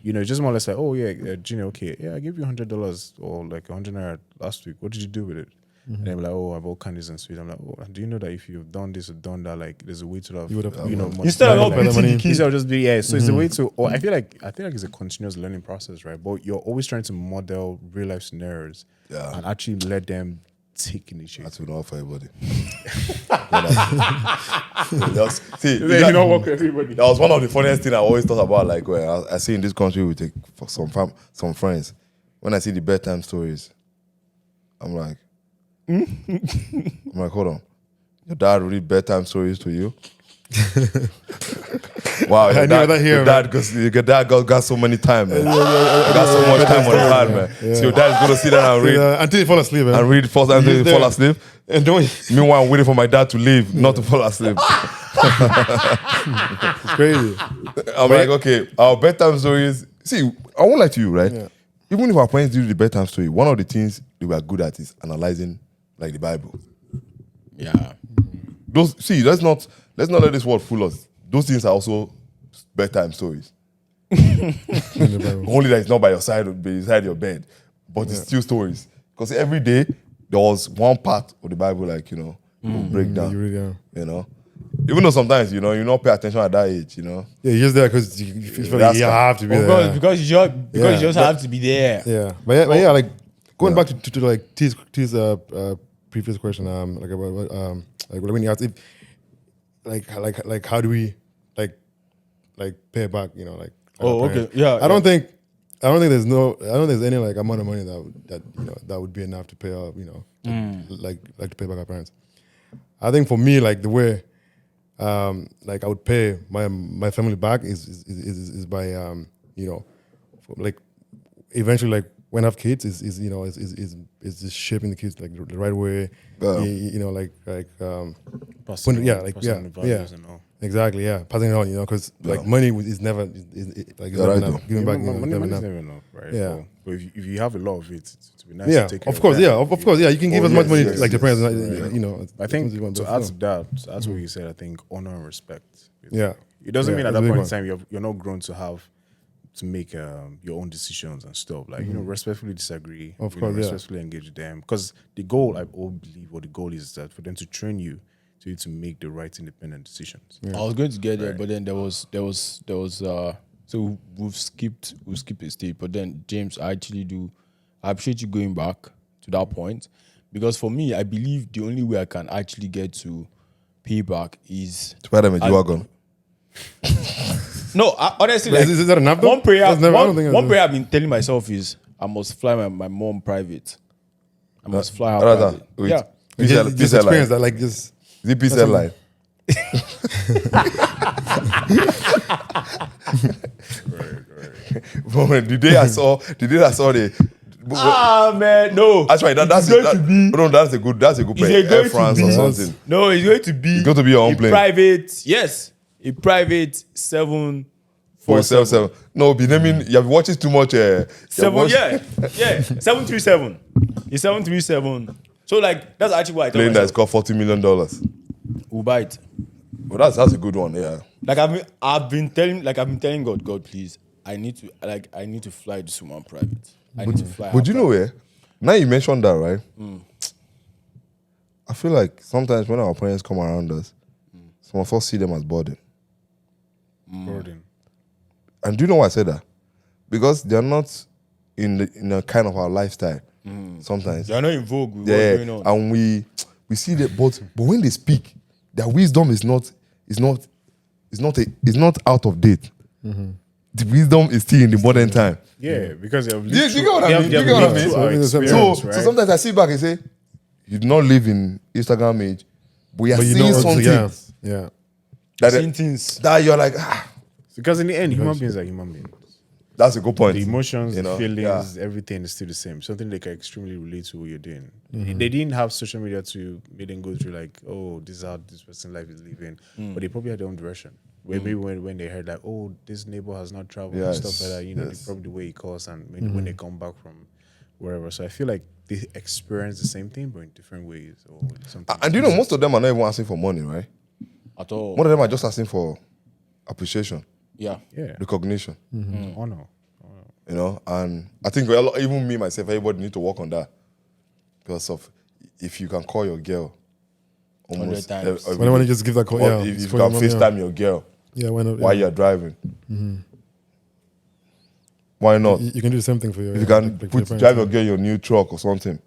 just more or less like, oh yeah, Junior, okay, yeah, I gave you $100 or like 100 naira last week. What did you do with it? And they're like, oh, I bought candies and sweets. I'm like, oh, do you know that if you've done this or done that, like, there's a way to have, instead of not like, beating the kid. instead of just be so it's a way to. Or I feel like it's a continuous learning process, right? But you're always trying to model real life scenarios and actually let them take initiative. That's not for everybody. Work with everybody. That was one of the funniest things I always thought about. Like, where I see in this country, we take for some friends. When I see the bedtime stories, I'm like, hold on. Your dad read bedtime stories to you? Wow, your dad got so many time, man. Got so much time on his hand, man. So your dad is gonna sit down and read until you fall asleep, man. and read first until you fall asleep. And Meanwhile, I'm waiting for my dad to leave, not to fall asleep. It's crazy. I'm like, okay, our bedtime stories. See, I won't lie to you, right? Yeah. Even if our parents do the bedtime story, one of the things they were good at is analyzing, like the Bible. Yeah. Let's not let this world fool us. Those things are also bedtime stories. Only that it's not by your side, beside your bed, but it's still stories. Because every day there was one part of the Bible, like you break down. You read down. Even though sometimes you not pay attention at that age, Yeah, you're just there because you feel like you have to be there. Because you just have to be there. Yeah, but like going back to like T's previous question, like about like when you asked if like how do we like pay back, like Oh, our okay. parents. Yeah. I don't think there's any like amount of money that would be enough to pay off, like to pay back our parents. I think for me, like the way like I would pay my family back is by like eventually like when I have kids is just shaping the kids like the right way. Passing on the values and all. Exactly, yeah, passing it on, because like money is never like You're right, enough. Giving back, Money's never enough. never enough, right? Yeah. But if you have a lot of it, to be nice Yeah, to take care of course, them. yeah, of course, yeah. You can give as much money like your parents, I think to to add to that, that's what you said. I think honor and respect. Yeah, It doesn't mean at that's that a point big in time you're not grown to make your own decisions and stuff. Like respectfully disagree. Of course, yeah. Respectfully engage with them. Because the goal, I all believe, or the goal is that for them to train you to make the right independent decisions. I was going to get there, but then there was so we've skipped a stage. But then James, I appreciate you going back to that point, because for me, I believe the only way I can actually get to pay back is to buy them a G-Wagon. No, honestly, like, is that enough? one prayer. I don't think One prayer I've been telling myself is I must fly my mom private. I must fly her Rather, private. wait. Yeah. Peace Just experience airline. that, like just. Is it peace airline? Bro, the day I saw the. Man, no. That's right. That's a good Is play. it Air going to France be? or something. No, it's going to be. It's going to be your own plane. Private. Yes, a private 747. 477. No, be naming. You have been watching too much. Yeah. 737. It's 737. So like that's actually why I Plane told that's myself, got $40 million. we'll buy it. Well, that's a good one. Yeah. Like I've been telling God, please, I need to fly this woman private. I need to fly. But you know where? Now you mentioned that, right? I feel like sometimes when our parents come around us, some of us see them as burden. Burden. And do you know why I say that? Because they're not in a kind of our lifestyle. Sometimes They're not in vogue with what's going on. and we see that, but when they speak, their wisdom is not out of date. The wisdom is still in the modern time. Yeah, because they have You get what I mean? You get what I mean? So sometimes I sit back and say, you do not live in Instagram age, but you're seeing something Yeah. Seeing things. that you're like, because in the end, human beings are human beings. that's a good point. The emotions, the feelings, yeah. everything is still the same. Something they can extremely relate to what you're doing. They didn't have social media to make them go through like, oh, this is how this person's life is living. But they probably had their own direction. Maybe when they heard like, oh, this neighbor has not traveled and stuff like that, they probably the way he calls and when they come back from wherever. So I feel like they experience the same thing but in different ways or something. And you know, most of them are not even asking for money, right? at all. One of them are just asking for appreciation, Yeah. Yeah. recognition. Honor. You know, and I think even me myself, everybody need to work on that because of if you can call your girl 100 almost times. every Why don't day, you just give that call? or Yeah, if you for can your mom, yeah. FaceTime your girl Yeah, why not? while Yeah. you're driving, why not? You can do the same thing for your. If you can drive your girl your new truck or something,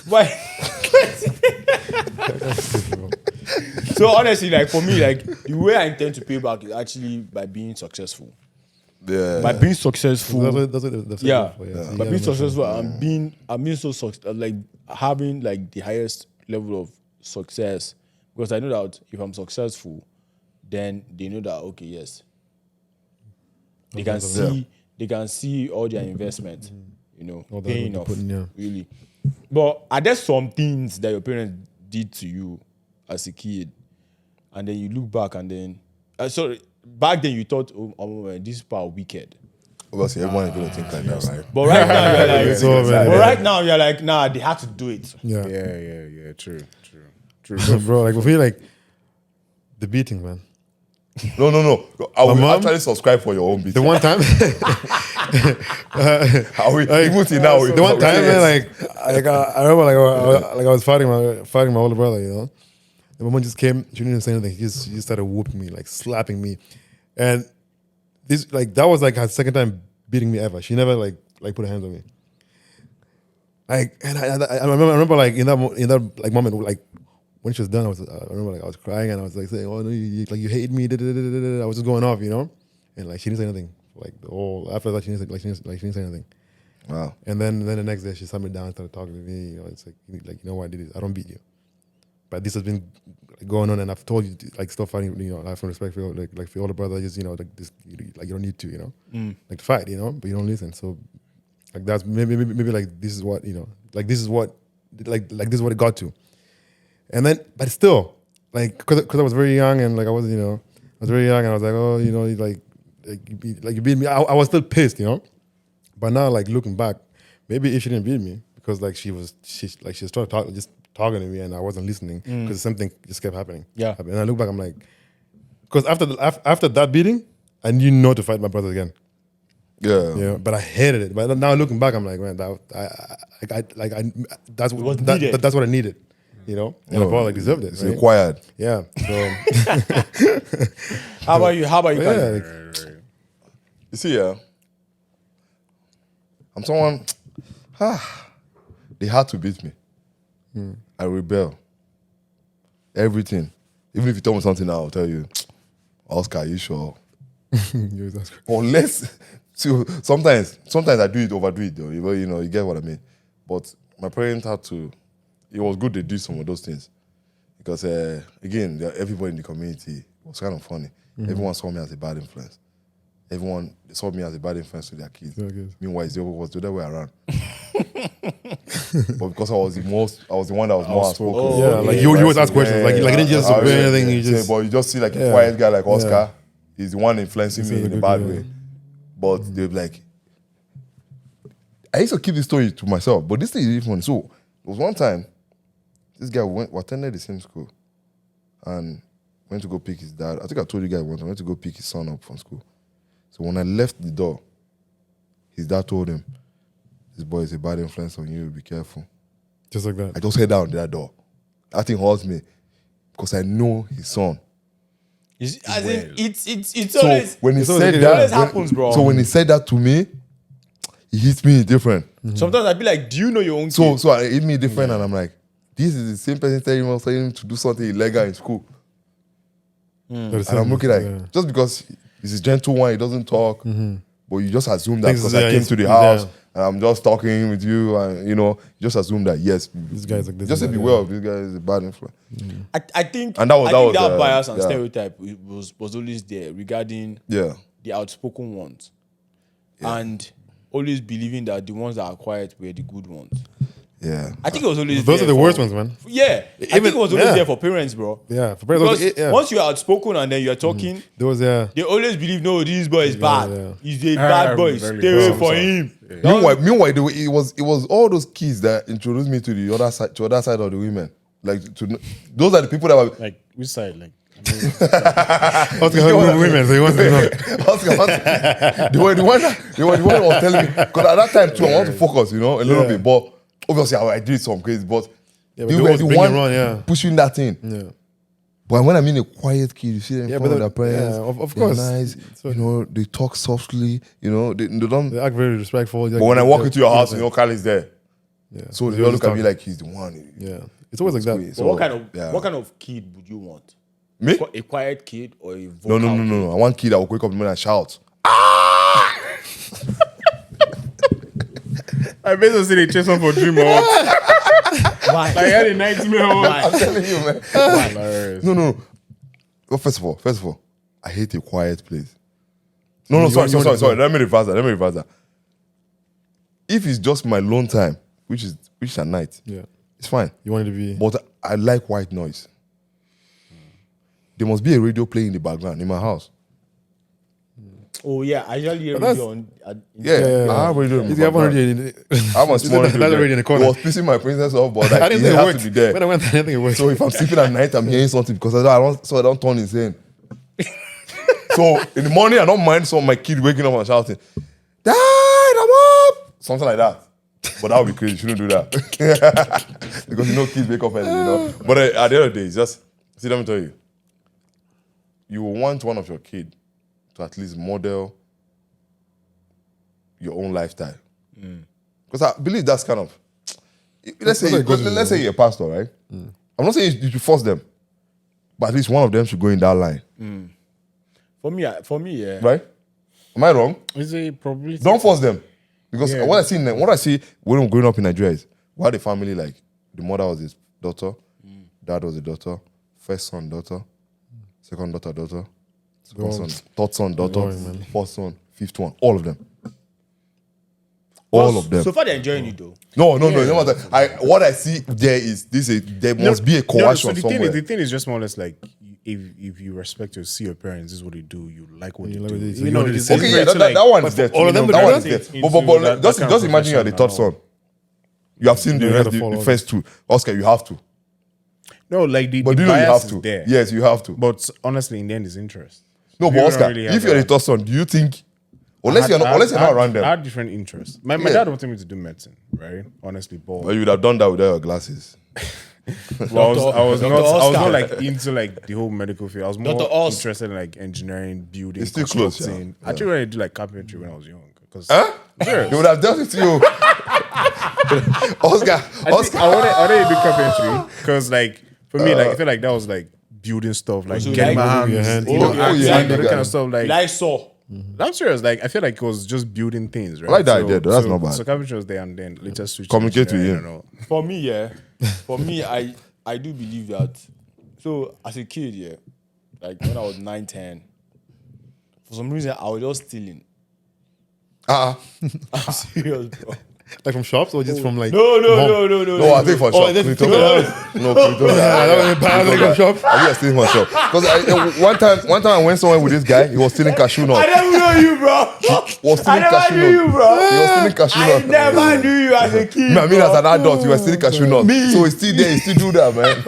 Why? So honestly, like for me, like the way I intend to pay back is actually by being successful. yeah, By being successful. That's what that's Yeah. for, By being successful, I'm being so like having like the highest level of success because I know that if I'm successful, then they know that okay, yes, they can see all their investment, you know, All that paying work off they put in, yeah. really. But are there some things that your parents did to you as a kid, and then you look back and then sorry, back then you thought, oh, this part wicked. obviously everyone is going to think like that, right? But right now you're like, It's over, but yeah. right now you're like, nah, they had to do it. Yeah. Yeah. True. Bro, like, we feel like the beating, man. No. I will mom- actually subscribe for your own beat. The one time, Even till now, the one time, man, I remember, I was fighting my older brother, you know. And my mom just came. She didn't say anything. She just started whooping me, like slapping me, and this, like, that was like her second time beating me ever. She never like put her hands on me. Like, and I remember like in that like moment, like when she was done, I remember like I was crying and I was like saying, "Oh no, you hate me." I was just going off, you know, and like she didn't say anything. Like the whole after that, she didn't say anything. Wow. And then the next day, she sat me down, started talking to me. You know, it's like you know what I did is I don't beat you, but this has been going on, and I've told you to, like, stop fighting. You know, I have some respect for your, like for your older brother. Just, you know, like this, like you don't need to, you know, like to fight, you know, but you don't listen. So like that's maybe like this is what, you know, like this is what like this is what it got to. And then, but still, like, because I was very young and like I was, you know, I was very young and I was like, oh, you know, you beat me. I was still pissed, you know. But now, like, looking back, maybe if she didn't beat me, because like she started talking to me and I wasn't listening because something just kept happening. Yeah. And I look back, I'm like, because after that beating, I knew not to fight my brother again. Yeah. Yeah, but I hated it. But now looking back, I'm like, man, that's what I needed, you know. And I probably deserved it. It's right? required. Yeah. So How about you? yeah, Kanye? You see, yeah, I'm someone. They had to beat me. I rebel. Everything. Even if you tell me something now, I'll tell you, Oscar, are you sure? Unless, so sometimes I do it, overdo it though. You know, you get what I mean. But my parents had to. It was good they did some of those things because again, everybody in the community was kind of funny. Everyone saw me as a bad influence. Everyone saw me as a bad influence to their kids. Meanwhile, it was the other way around. But because I was the one that was more outspoken. yeah, like you always ask questions, like you didn't just do anything. You just but you just see like a quiet guy like Oscar. He's the one influencing me in a bad way. But they're like, I used to keep this story to myself, but this thing is different. So there was one time, this guy we attended the same school and went to go pick his dad. I think I told you guys once, I went to go pick his son up from school. So when I left the door, his dad told him, this boy is a bad influence on you, be careful. just like that. I just head down that door. That thing hurts me because I know his son. It's So always when he said it that, always happens, bro. So when he said that to me, it hits me different. Sometimes I'd be like, do you know your own So kid? so it hit me different, and I'm like, this is the same person telling him to do something illegal in school. And I'm looking like, just because he's a gentle one, he doesn't talk, but you just assume that because I came to the house and I'm just talking with you, and you know, you just assume that yes, this guy's like this. just say and that, beware of this guy is a bad influence. I think And that was bias and yeah. stereotype was always there regarding Yeah, the outspoken ones, and always believing that the ones that are quiet were the good ones. yeah. I think it was always Those there are the for- worst ones, man. Yeah, I think it was always there for parents, bro. Yeah, for parents, Because once you're outspoken and then you're talking, those they always believe, no, this boy is bad. yeah. He's a bad boy. very Stay away bad. from him. Meanwhile, it was all those kids that introduced me to the other side of the women. Like those are the people that were. Like which side? Like Oscar, women, so he wants to know. Oscar, they were the one that was telling me, because at that time too, I want to focus, a little bit. But obviously, I did some crazy. But Yeah, but they they were always the bring one it around, yeah. pushing that thing. Yeah. But when I mean a quiet kid, you see them in front of their parents. yeah, of they're course. nice. They talk softly. They don't. They act very respectful. But when I walk into your house, Kali's there. Yeah. So they all look at me like he's the one. Yeah. It's always like that. So, what kind of kid would you want? Me? A quiet kid or a vocal No. I want kid that will wake up in the morning and shout. I basically say they chase one for dream or what? Why? Like I had a nightmare. I'm telling you, man. Hilarious. No. Well, first of all, I hate a quiet place. No, sorry. Let me reverse that. If it's just my lone time, which is at night, Yeah. it's fine. You want it to be. But I like white noise. There must be a radio playing in the background in my house. Oh yeah, I usually hear But radio on. Yeah. I have radio in You the have background. already. I have my small That's radio already there. in the corner. It was pissing my princess off, but I like, didn't it think it has worked. worked. to be there. When I went, I didn't think it worked. So if I'm sleeping at night, I'm hearing something because I don't turn insane. So in the morning, I don't mind some of my kid waking up and shouting, "Dad, I'm up!" Something like that. But that would be crazy. You shouldn't do that. Because kids wake up early, But at the end of the day, it's just, see, let me tell you. You will want one of your kid to at least model your own lifestyle. Because I believe that's kind of, let's say you're a pastor, right? I'm not saying you should force them, but at least one of them should go in that line. For me, yeah. Right? Am I wrong? Is it probably Don't force them. Because what I see when I'm growing up in Nigeria is, we had a family like, the mother was his daughter, dad was a daughter, first son, daughter, second daughter, second son, third son, daughter, Boring, man. fourth son, fifth one, all of them. All of them. So far, they're enjoying it though. No, no matter. What I see there is there must be a coercion so somewhere. the thing is just more or less like if you respect see your parents, this is what they do. You like what they like do. what they do. You know, You know it's what Okay, they yeah, very to, that one is there. all of them that one is do there. that But into just that kind of imagine you're the third profession son. You have seen You the gotta the follow first two. Oscar, you have to. No, like the But do you bias know you have is to? there. Yes, you have to. But honestly, in the end, it's interest. No, You but don't Oscar, really have if you're the that. third son, do you think, unless you're not around I them, had different interests. My Yeah. dad wanted me to do medicine, right? Honestly, but well, you would have done that without your glasses. well, I was Dr. not Oscar. like into like the whole medical field. I was more Dr. Os. interested in like engineering, building, It's still close, yeah. constructing. I actually wanted to do like carpentry when I was young. Because Huh? Serious. They would have dealt with you. Oscar, I wanted to do carpentry because like for me, like I feel like that was like building stuff, like So you getting like my moving hands, your hands. you know, Oh, axes, yeah, and that yeah. kind of stuff. Like Like saw. I'm serious. Like I feel like it was just building things. Right? like that idea, though. That's not bad. So carpentry was there, and then later switched. Communicate to with engineering him. and all. For me, yeah. For me, I do believe that. So as a kid, yeah, like when I was 9, 10, for some reason I was just stealing. I'm serious, bro. Like from shops or just from like. No. No, I think for sure. I think Clinton. No, Clinton. Like from shop. I think I stealing for sure. Because one time I went somewhere with this guy, he was stealing cashew I nuts. never know you, bro. Was I stealing never cashew knew you, nuts. bro. He was stealing cashew I nuts. never knew you as a kid. I mean, bro. as an adult, you were stealing cashew nuts. Me. So he's still there, he still do that, man. Yeah,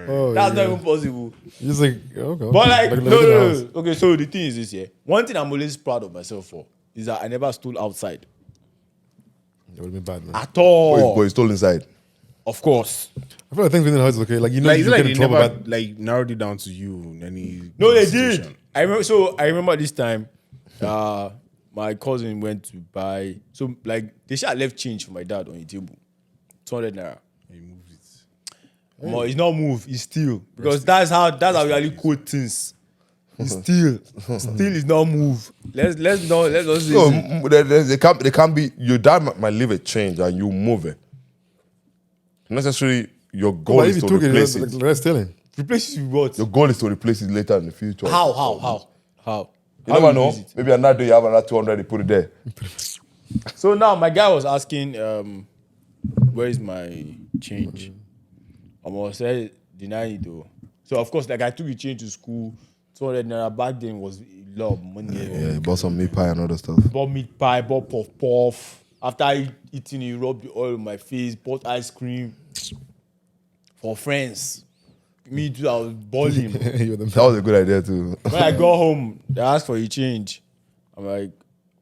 bro. Oh, That's yeah. not even possible. Just like, okay. But like, in the no. house. Okay, so the thing is this, yeah. One thing I'm always proud of myself for is that I never stole outside It would have been bad, man. at all. But he's still inside. Of course. I feel like things within the house is okay. Like, you know, Like you it's like get in they trouble, never but like narrowed it down to you in any. No, they situation. did. I remember this time, my cousin went to buy. So like they should have left change for my dad on the table, 200 naira. He moved it. No, it's not move. It's steal because that's how we really quote things. It's steal. Steal is not move. Let's not say. No, they can't be, your dad might leave a change and you move it. Necessarily, your goal but is if to you took replace it, it. that's stealing. Replace it with what? Your goal is to replace it later in the future. How? You never know. replace it? Maybe another day you have another 200, you put it there. So now my guy was asking, where is my change? I must say, deny it though. So of course, like I took the change to school. 200 naira back then was a lot of money. Yeah, bought some meat pie and other stuff. Bought meat pie, bought puff. After eating, he rubbed the oil on my face, bought ice cream for friends. Me too, I was balling. You're the That was a good idea too. When I got home, they asked for a change. I'm like,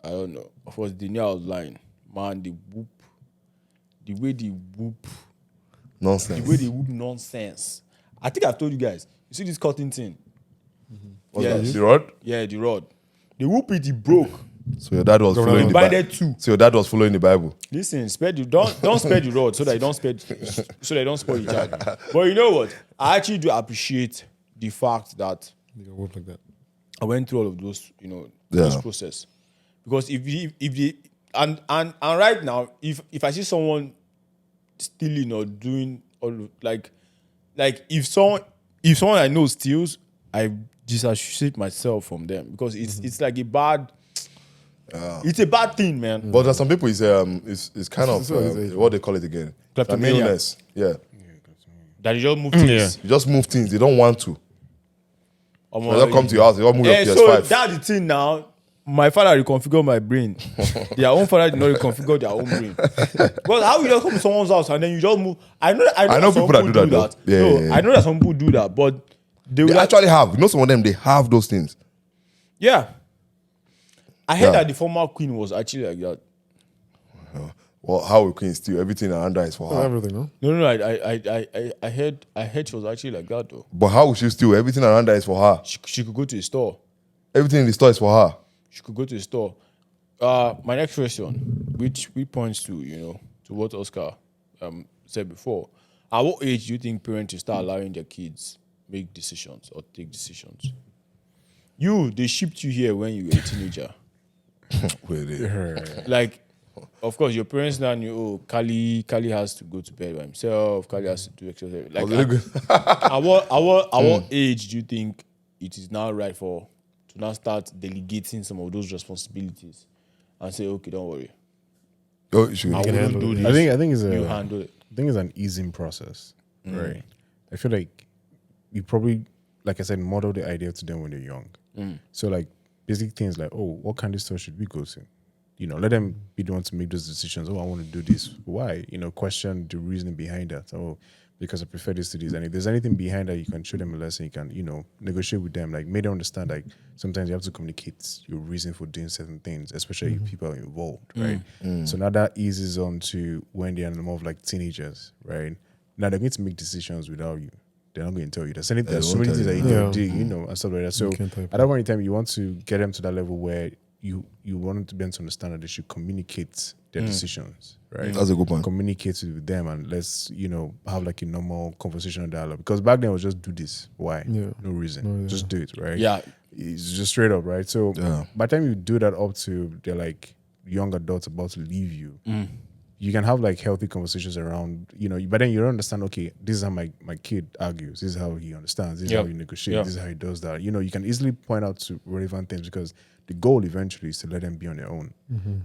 I don't know. Of course, they knew I was lying. Man, the way they whoop nonsense. I think I've told you guys. You see this cutting thing? What's Yes. that? The rod? Yeah, the rod. The whoop it broke. So your dad was following the Bible. Binded two. So your dad was following the Bible. Listen, don't spare the rod so that you don't spoil the child. But you know what? I actually do appreciate the fact that You got whooped like that. I went through all of those, those Yeah. process. Because if the and right now, if I see someone stealing or doing all like if someone I know steals, I disassociate myself from them because it's like a bad. It's a bad thing, man. But there's some people, it's kind of what they call it again. Kleptomania. An illness. Yeah. That you just move things. You just move things. They don't want to. Omo, They don't come to your house. They don't move yeah, your so PS5. that's the thing now. My father reconfigured my brain. Their own father did not reconfigure their own brain. Because how you just come to someone's house and then you just move? I know know some people that do that, though. Yeah, no, yeah. I know that some people do that, but they They will actually have. You know, some of them, they have those things. yeah. I heard Yeah. that the former queen was actually like that. Well, how we can steal everything around her is for her. Everything, no? No, I heard she was actually like that though. But how would she steal? Everything around her is for her. She could go to the store. Everything in the store is for her. She could go to the store. My next question, which points to to what Oscar said before. At what age do you think parents should start allowing their kids make decisions or take decisions? They shipped you here when you were a teenager. Like, of course, your parents now knew, oh, Kali has to go to bed by himself. Kali has to do exercise. Like, at what age do you think it is now right to now start delegating some of those responsibilities and say, okay, don't worry, Oh, you should. I wouldn't do this. I think it's You handle it. I think it's an easing process, right? I feel like you probably, like I said, model the idea to them when they're young. So like basic things like, oh, what kind of store should we go to? Let them be the one to make those decisions. Oh, I want to do this. Why? Question the reasoning behind that. Oh, because I prefer this to this. And if there's anything behind that, you can show them a lesson. You can, negotiate with them. Like, make them understand, like, sometimes you have to communicate your reason for doing certain things, especially if people are involved, right? So now that eases on to when they're more of like teenagers, right? Now they're going to make decisions without you. They're not going to tell you. There's so many things that you can do, and stuff like that. So at that point in time, you want to get them to that level where you want them to be able to understand that they should communicate their decisions, right? That's a good point. Communicate with them and let's, have like a normal conversational dialogue. Because back then it was just do this. Why? Yeah. No reason. Just do it, right? Yeah. It's just straight up, right? So by the time you do that up to they're like young adults about to leave you, you can have like healthy conversations around, but then you don't understand, okay, this is how my kid argues, this is how he understands, this is how he negotiates, this is how he does that. You can easily point out to relevant things because the goal eventually is to let them be on their own.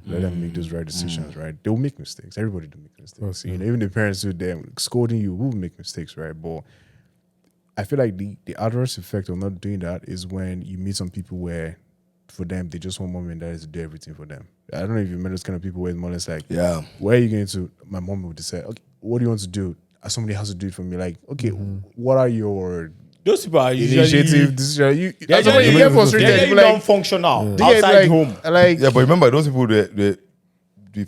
Let them make those right decisions, right? They'll make mistakes. Everybody do make mistakes. Even the parents who they're scolding you will make mistakes, right? But I feel like the adverse effect of not doing that is when you meet some people where for them, they just want mom and dad to do everything for them. I don't know if you met those kind of people where it's more or less like, where are you going to? My mom would say, okay, what do you want to do? Somebody has to do it for me. Like, okay, what are your Those people are initiative decision? They're non-functional outside home. Like, Yeah, but remember, those people, the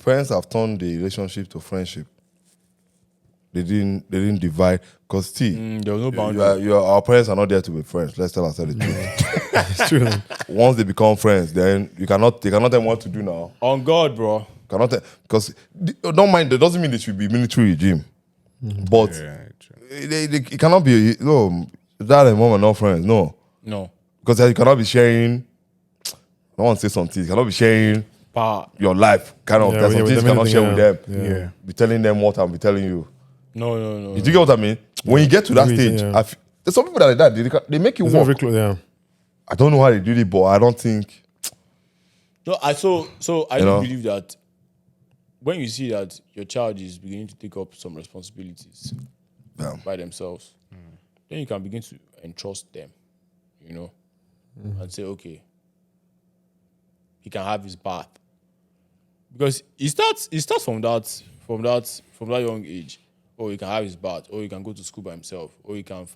parents have turned the relationship to friendship. They didn't divide. Because, there was no boundary. our parents are not there to be friends. Let's tell ourselves the truth. It's true. Once they become friends, then they cannot tell them what to do now. On God, bro. Because don't mind, that doesn't mean they should be military regime. But it cannot be, dad and mom are not friends. No. Because you cannot be sharing, I don't want to say something, you cannot be sharing your life. There's some things you cannot share with them. Yeah. Be telling them what I'm be telling you. No. Did you get what I mean? When you get to that stage, there's some people that are like that, they make you It's walk. very close, yeah. I don't know how they do it, but I don't think. No, I do believe that when you see that your child is beginning to take up some responsibilities by themselves, then you can begin to entrust them, and say, okay, he can have his bath. because it starts from that young age. Or he can have his bath, or he can go to school by himself, or he can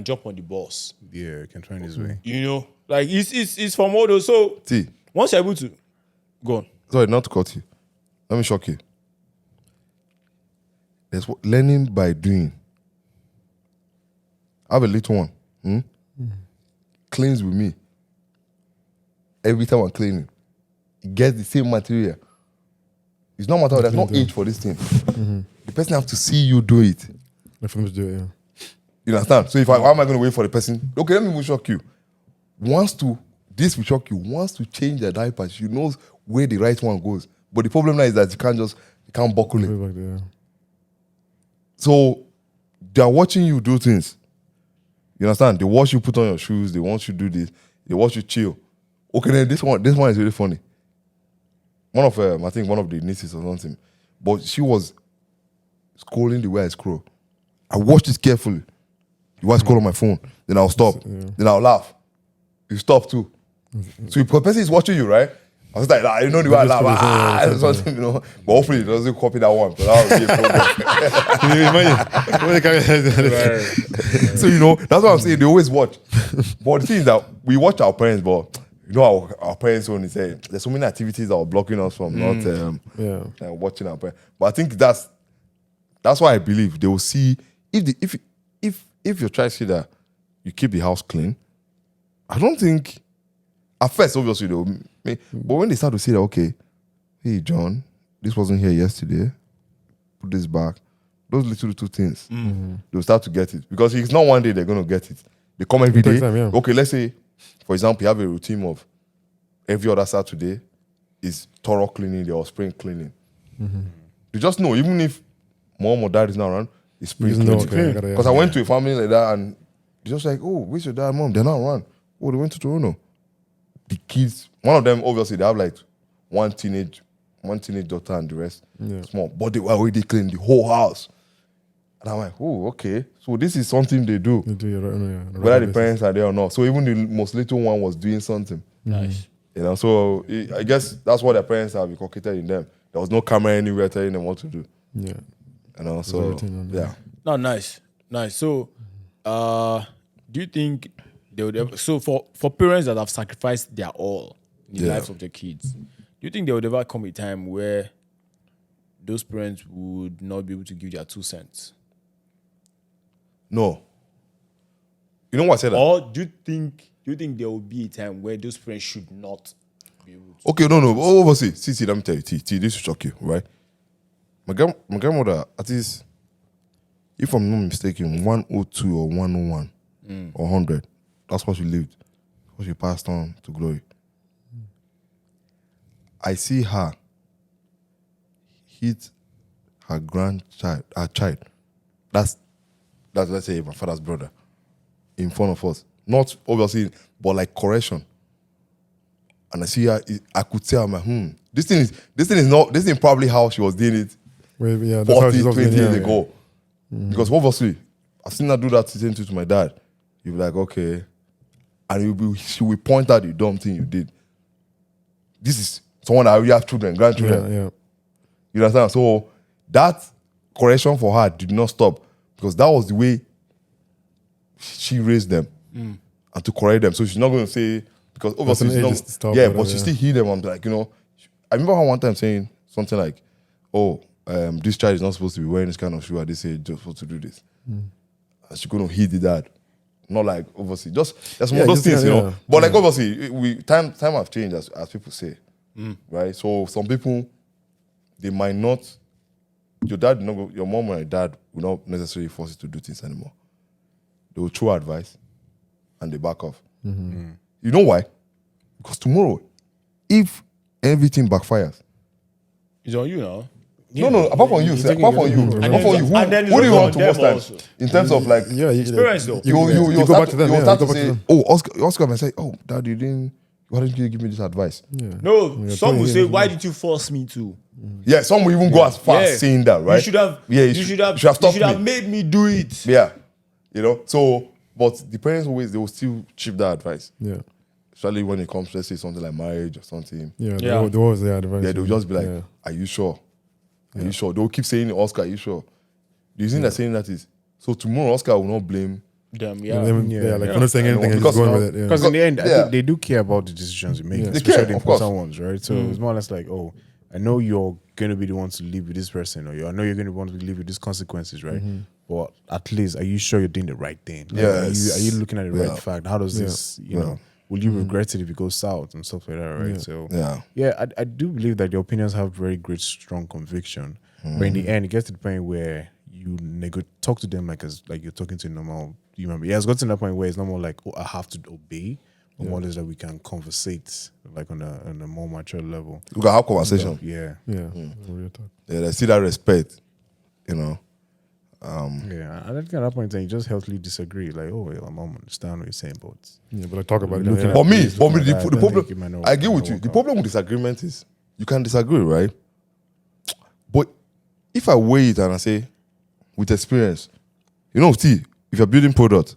jump on the bus. Yeah, can find his way. You know, like it's from all those. So See, once you're able to go on. sorry, not to cut you. Let me shock you. There's learning by doing. I have a little one. Cleans with me. Every time I'm cleaning, he gets the same material. It's not matter. There's no age for this thing. The person have to see you do it. Let him do it. Yeah. You understand? So why am I going to wait for the person? Okay, let me even shock you. This will shock you. Wants to change the diaper, she knows where the right one goes. But the problem now is that you can't buckle it. Way back there, yeah. So they are watching you do things. You understand? They watch you put on your shoes. They want you to do this. They watch you chill. Okay, then this one is really funny. I think one of the nieces or something, but she was scrolling the way I scroll. I watched it carefully. The way I scroll on my phone, then I'll stop, then I'll laugh. You stop too. So if the person is watching you, right? I was like, you know the way I laugh, something, you know. But hopefully it doesn't copy that one, but that would be a problem. So that's what I'm saying. They always watch. But the thing is that we watch our parents, but our parents only say there's so many activities that are blocking us from not watching our parents. But I think that's why I believe they will see if your child see that you keep the house clean. I don't think at first obviously but when they start to see that, okay, hey John, this wasn't here yesterday, put this back, those little things, they'll start to get it, because it's not one day they're going to get it. They come every day. Time, yeah. Okay, let's say for example you have a routine of every other Saturday is thorough cleaning or spring cleaning. You just know, even if mom or dad is not around, it's spring cleaning. Because I went to a family like that and just like, oh, where's your dad, mom? They're not around. Oh, they went to Toronto. The kids, one of them obviously they have like one teenage daughter and the rest small, but they were already cleaning the whole house. And I'm like, oh, okay. So this is something they do. Whether the parents are there or not. So even the most little one was doing something. Nice. So I guess that's what their parents have inculcated in them. There was no camera anywhere telling them what to do. Yeah. So yeah. No, nice. So do you think they would ever, so for parents that have sacrificed their all in the lives of their kids, do you think there would ever come a time where those parents would not be able to give their 2 cents? No. You know what I said? Or do you think there will be a time where those parents should not be able to? Okay, no. Obviously, see, let me tell you, T, this will shock you, right? My grandmother, at least, if I'm not mistaken, 102 or 101 or 100. That's what she lived. What she passed on to glory. I see her hit her child. That's let's say my father's brother in front of us. Not obviously, but like correction. And I see her, I could tell her, this thing probably how she was doing it 40, 20 years ago. Because obviously, I've seen her do that same thing to my dad. You'll be like, okay. And she will point out the dumb thing you did. This is someone that already have children, grandchildren. Yeah. You understand? So that correction for her did not stop, because that was the way she raised them and to correct them. So she's not going to say, because obviously she's not, but she still hear them. I'm like, I remember her one time saying something like, oh, this child is not supposed to be wearing this kind of shoe at this age, just supposed to do this. And she's going to hit that. Not like, obviously, just there's more those things, But like, obviously, time have changed, as people say, right? So some people, they might not, your mom or your dad will not necessarily force you to do things anymore. They will throw advice and they back off. You know why? Because tomorrow, if everything backfires, It's on you now. No, apart from you, sir. Apart from you, who do you want to most times? In terms of like, Experience though. you go back to them. You Yeah, start you to go back to say, them. oh, Oscar might say, oh, Dad, why didn't you give me this advice? No, some will say, why did you force me to? Yeah, some will even go as far as saying that, right? You should have. Yeah, You should have stopped me. made me do it. Yeah, So, but the parents always, they will still chip that advice. Yeah. especially when it comes, let's say something like marriage or something. Yeah, Yeah. there was advice. Yeah, they'll just be like, Yeah. "Are you sure? Are you sure?" They'll keep saying, "Oscar, are you sure?" The reason they're saying that is so tomorrow Oscar will not blame. Them, Yeah, yeah. like, for not saying anything and Because just going now- with it. Yeah. Because in the end, I Yeah. think they do care about the decisions you make, Yeah. They especially care, the of course. important ones, right? So it's more or less like, oh, I know you're going to be the one to live with this person, or I know you're going to want to live with these consequences, right? But at least, are you sure you're doing the right thing? Like, Yes. are you looking at the Yeah. right fact? How does this, you know, will you regret it if it goes south and stuff like that, right? So, Yeah. I do believe that the opinions have very great, strong conviction. But in the end, it gets to the point where you talk to them like you're talking to a normal human being. Yeah, it's got to that point where it's not more like, oh, I have to obey, but more is that we can conversate like on a more mature level. You can have conversation. Yeah. Yeah. Real talk. Yeah, they see that respect, you know. Yeah. I think at that point in time, you just healthily disagree. Like, oh, well, I don't understand what you're saying, but Yeah, but I talk about it. Looking yeah. at- For me, Please look at that. I the don't problem, think it might not- I agree might with not you. work The out. problem with disagreement is you can disagree, right? But if I weigh it and I say, with experience, you know, see, if you're building product,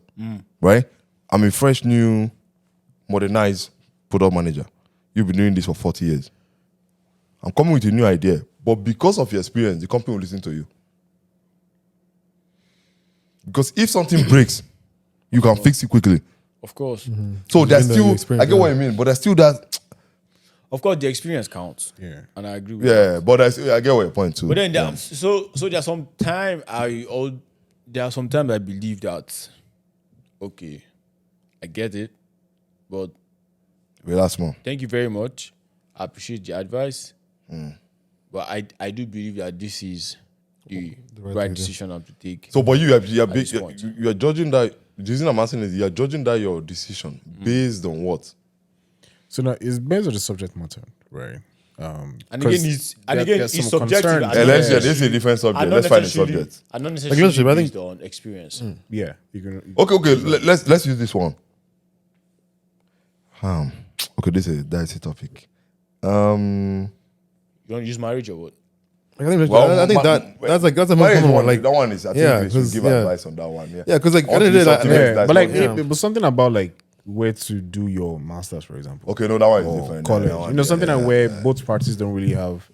right? I'm a fresh, new, modernized product manager. You've been doing this for 40 years. I'm coming with a new idea, but because of your experience, the company will listen to you. Because if something breaks, you can fix it quickly. Of course. So there's been there, you still, I experienced get what that. you mean, but there's still that, Of course, the experience counts. Yeah. And I agree with that. yeah, but I get what your point too. But then yeah. so there's some time there are some times I believe that, okay, I get it, but Relax more. thank you very much. I appreciate your advice. But I do believe that this is the right right thing to do. decision I have to take. So, but you are this point. you are judging that. The reason I'm asking is you are judging that your decision based on what? So now it's based on the subject matter, right? And 'cause again, it's there's some subjective. concern. and Yeah, not let's say necessarily- this is a different and subject. not Let's find a necessarily- subject. and not Like, necessarily listen, I think- based on experience. Yeah, you can. Okay. Let's use this one. Okay, this is a dicey topic. You don't use marriage or what? I think, Well, I think that's a more marriage common one. one. Like, That one is. I think yeah, we should 'cause, give yeah. advice on that one. Yeah. yeah, because like, Or at the end of the day, like, something Yeah, that's but like, not- but something about like where to do your masters, for example. Okay, no, that one is Or different. college. That one, You know, something yeah, like where both parties don't really have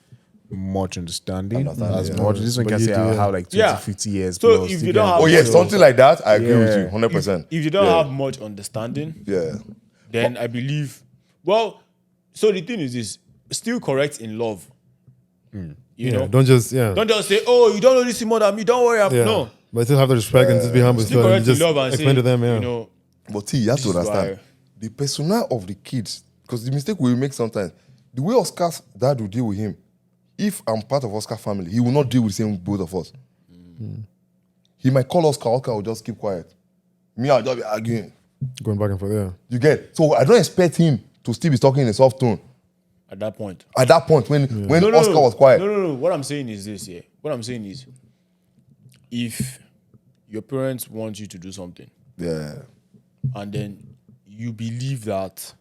much understanding as yeah. much. This one But can you say do, I yeah. have like 20, Yeah. 50 years. So plus, if you you don't can- have- Oh yes, something like that. I agree with Yeah. you, 100%. If you don't Yeah. have much understanding, Yeah. then I believe. Well, so the thing is this: still correct in love. You know, don't just don't just say, "Oh, you don't know this more than me." Don't worry. yeah. No, But still have the respect and just be humble. still Still, and correct in just love and explain say, to them, yeah. you know, But T, you have to This is understand why- the persona of the kids, because the mistake we make sometimes, the way Oscar's dad will deal with him, if I'm part of Oscar's family, he will not deal with the same with both of us. He might call Oscar will just keep quiet. Me, I'll just be arguing. Going back and forth, yeah. You get? So I don't expect him to still be talking in a soft tone. at that point. At that point, when Oscar was quiet. No. What I'm saying is this. Yeah. What I'm saying is, if your parents want you to do something, Yeah. and then you believe that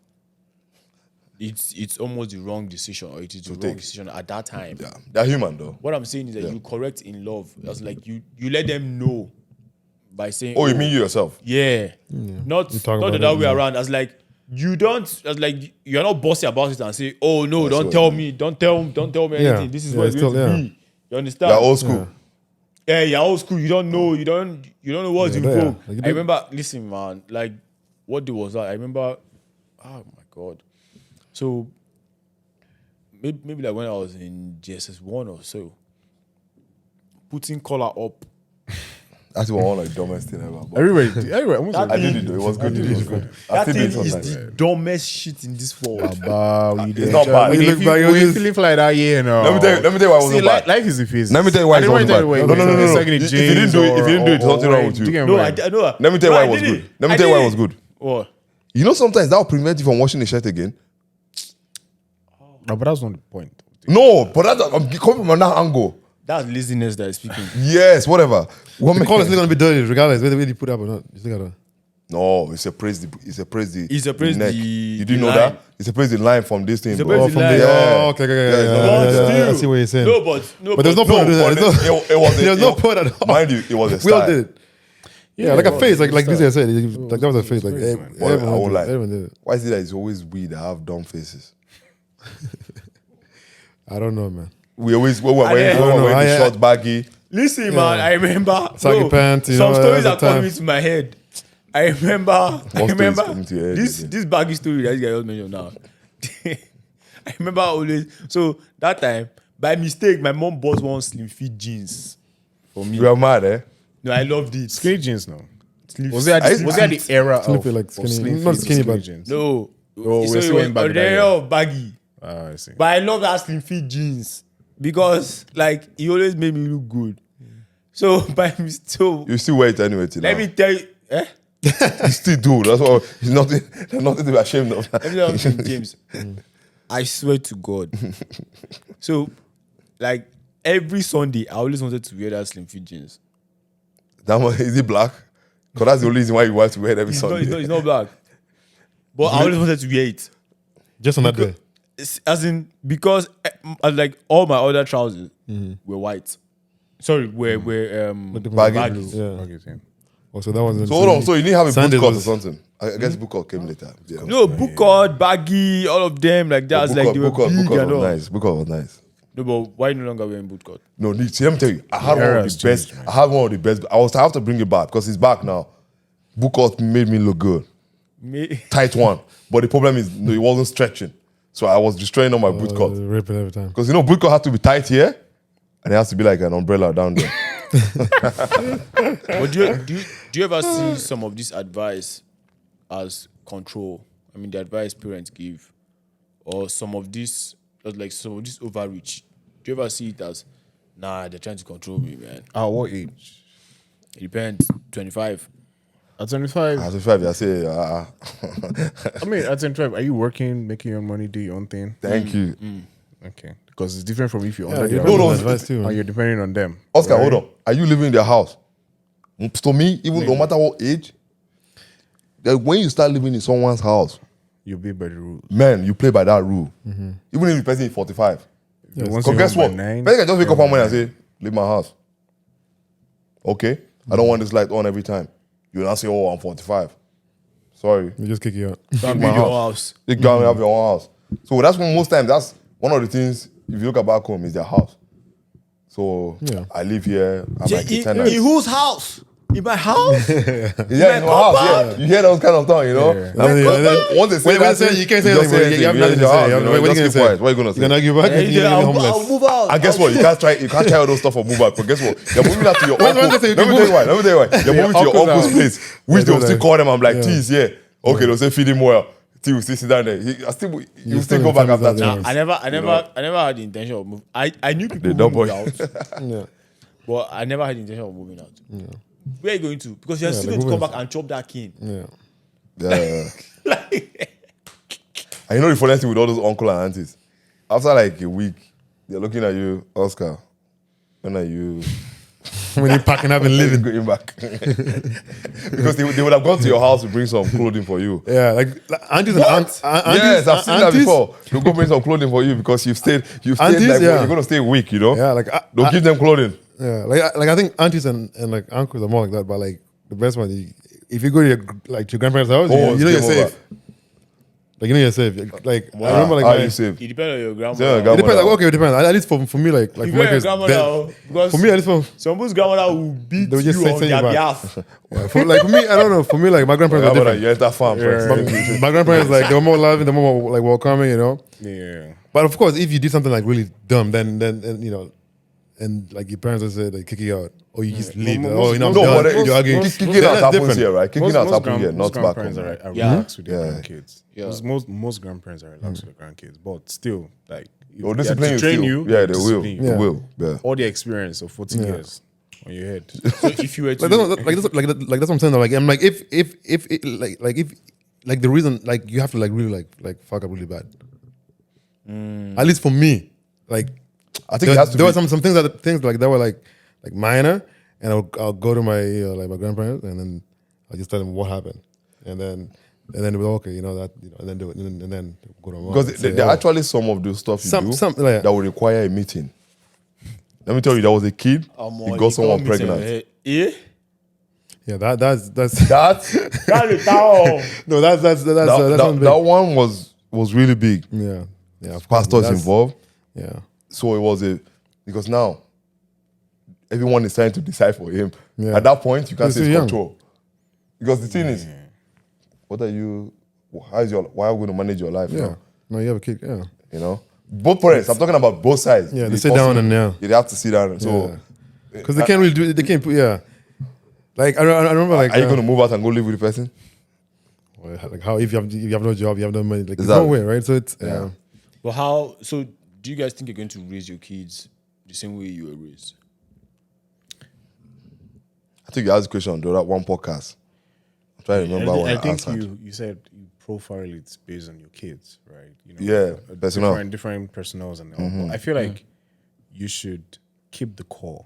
it's almost the wrong decision, or it is the wrong decision at that time. Yeah. They're human though. What I'm saying is that you correct in love. That's like you let them know by saying, Oh, you mean you yourself? yeah, not talk the about other it, way yeah. around. As like you don't, as like you're not bossy about it and say, oh no, don't what tell I me, don't tell me Yeah. anything. This is Yeah, what it's still, going to yeah. be. You understand? They're old school. Yeah, you're old school. You don't know. You don't know what's Yeah, involved. yeah. Like, you I remember. Listen, man. Like, what day was that? I remember. Oh my god. So maybe like when I was in JSS1 or so, putting collar up. That's one like dumbest thing ever. But Everywhere, almost That I everywhere. did it though. It was good. It was good. I That still thing do it is sometimes. the dumbest shit in this world. Wow, you did. not bad. When You you look back, feel- you when you just- feeling like that, yeah, no. Let me tell you why it See, wasn't bad. life is a phase. Let me tell you why I it didn't wasn't want bad. to tell you No. why it's like in If you didn't do it, something wrong with you. No, I know. Let me tell you why it No, was I did good. Let me tell you why it was good. What? You know, sometimes that will prevent you from washing the shirt again. No, but that's not the point. No, but I'm coming from another angle. That's laziness that is speaking. Yes, whatever. The call is still gonna be dirty, regardless whether you put up or not. You still gotta. No, it's a praise. It's a praise. It's a praise neck. the- You the didn't know line. that? It's a praise the line from this thing. It's a bro. praise the line. Yeah. Oh, okay. But I still- see what you're saying. No, but But there's no No, point in but that. it was. There's no point at all. Mind you, it was a We all style. did it. Yeah, like a face, like this guy said, like that was a face. Like crazy, man. Well, I won't lie. everyone did it. Why is it that it's always we that have dumb faces? I don't know, man. We always when we're I wearing, don't when we're know. wearing the I- short baggy. Listen, man, I remember Saggy bro, pants, you some know, stories at are the time. coming to my head. I remember stories coming to your head this again? this baggy story that you guys just mentioned now. I remember always. So that time, by mistake, my mom bought one slim fit jeans for me. You are mad, eh? No, I loved it. Skinny jeans now. Slim Was there I- the era Slim of fit, like of skinny- slim not fit to skinny, but- jeans? No, Oh, so we're it still was in back the then, era yeah. of baggy. I see. But I love that slim fit jeans because like he always made me look good. So by mistake, You still wear it anyway, till let now. me tell you, eh? You still do. That's all. It's nothing. There's nothing to be ashamed of. Let me tell you something, James. I swear to God. So, like every Sunday, I always wanted to wear that slim fit jeans. That one, is it black? Because that's the only reason why you want to wear it every It's Sunday. not black. But I always wanted to wear it. Just on that day. As in, because like all my other trousers were white. Sorry, were Baggy. baggies. Yeah. Okay, same. Oh, so that was. So hold on. So you didn't have a boot Sundays cut or was- something? I guess boot cut came later. Yeah. No, boot cut, baggy, all of them like that. Like they were boot big cut and was all. nice. Boot cut was nice. No, but why no longer wearing boot cut? No, see, let me tell you, I had one era of has the best. changed, man. I had one of the best. I have to bring it back because it's back now. Boot cut made me look good. Tight one, but the problem is no, it wasn't stretching, so I was destroying all my boot cut. Ripping every time. Because boot cut had to be tight here, and it has to be like an umbrella down there. But do you ever see some of this advice as control? I mean, the advice parents give, or some of this overreach. Do you ever see it as, nah, they're trying to control me, man? At what age? It depends. 25. At 25. As a five, I say, I mean, at 25, are you working, making your money, do your own thing? thank you, Okay. Because it's different from if you're Yeah, under you their don't know roof advice too. and Man. you're depending on them. Oscar. right? Hold on, are you living in their house? To me, even no matter what age, that when you start living in someone's house, You'll be by the rules. man, you play by that rule. Even if the person is 45. Once Because you're guess home what? by 9, Person can just wake up one morning and say, leave my house. Okay? I don't want this light on every time. You now say, oh, I'm 45. Sorry. They just kick you out. Can't my build your house. house. You gotta have your own house. So that's when most times, that's one of the things, if you look at back home, is their house. So Yeah. I live here, I'm like a tenant. In whose house? In my house? Yeah, in your house, yeah. You hear those kind of things, you know? Yeah. And then once they say When that, they say you can't say just anything, you have you're nothing in to your say. house, You have- you know, what are you just gonna keep say? quiet. What are you gonna You're gonna say? argue back and you're gonna be I'll homeless. move out. And guess what? You can't try all those stuff for move out. But guess what? You're moving out to your When uncle. they say you Let me can tell you why. Let me tell you why. You're moving to your uncle's uncle's house. place, which Yeah, they'll do still that. call them. I'm like, Yeah. tease, yeah. Okay, they'll say feed him well. Till you still sit down there. You still go back after 2 Yeah. weeks. I never had the intention of moving. I knew people They who don't moved boy. out, Yeah. but I never had the intention of moving out. Where are you going to? Because you're still like going to come moving. back and chop that king. Yeah. Yeah. Like, And you know the funny thing with all those uncle and aunties? After like a week, they're looking at you, Oscar. When are you When you packing up and living. going back? Because they would have gone to your house to bring some clothing for you. Yeah, like aunties and aunties. Yes, I've seen that aunties- before. They'll go bring some clothing for you because you've stayed Aunties, like yeah. you're gonna stay a week, you know? Yeah, like They'll give them clothing. yeah, like I think aunties and like uncles are more like that. But like the best one, if you go to your grandparents' house, Oh, you know it's you're game over. safe. Like you know you're safe. Like I remember like how my, you saved? it depends on your Yeah, grandmother. grandma- it depends. Like, okay, it depends. At least for me, like You for get my your case, grandmother, then- because for me at least for some people's grandmother will beat They will just you say- on send their you back. behalf. yeah, for me, I don't know. For me, like my grandparents How are about different. you enter farm first? My grandparents like they were more loving, they were more like welcoming, you know. Yeah. But of course, if you did something like really dumb, then you know, and like your parents will say they kick you out, or you just leave. Most- Oh, you know, I'm most- No, done. but You're arguing. kicking Yeah, out that's happens different. here, right? Kicking out happens here, not back home. grandparents right? are Yeah. relaxed with their Yeah. grandkids. Yeah. Most grandparents are relaxed with their grandkids, but still, like, if They'll they are discipline to you train still. you, Yeah, they'll they will. discipline you. They will. Yeah. All the experience of 14 years on your head. So if you were to, Like that's what I'm saying. Like I'm like if the reason like you have to like really like fuck up really bad. At least for me, like I think it has to there be. were some things that were like minor, and I'll go to my like my grandparents, and then I'll just tell them what happened, and then they will okay, you know that, you know, and then do it, and then go to mom Because and say, there oh. are actually some of the stuff you do Some like that will require a meeting. Let me tell you, there was a kid, he got someone pregnant. Yeah. Yeah, that's That That's the tower. no, that's that one was really big. yeah, of course. Pastors That's- involved. Yeah, So it was because now everyone is trying to decide for him. Yeah. At that point, you can't He's say too it's young. control. Because the thing is, why are you going to manage your life? yeah. No, you have a kid. Yeah, You know? Both parents, I'm talking about both sides. Yeah, they The sit down and They have to sit down. So because they can't really do it. They can't put Like I remember like are you going to move out and go live with the person? like how if you have no job, you have no money. Like there's Exactly. no way, right? So it's But how? So, do you guys think you're going to raise your kids the same way you were raised? I think you asked the question on the other one podcast. I'm trying to remember what I think answered. you said you profile it based on your kids, right? You know, Yeah, personnel. different personals and all. But I feel like you should keep the core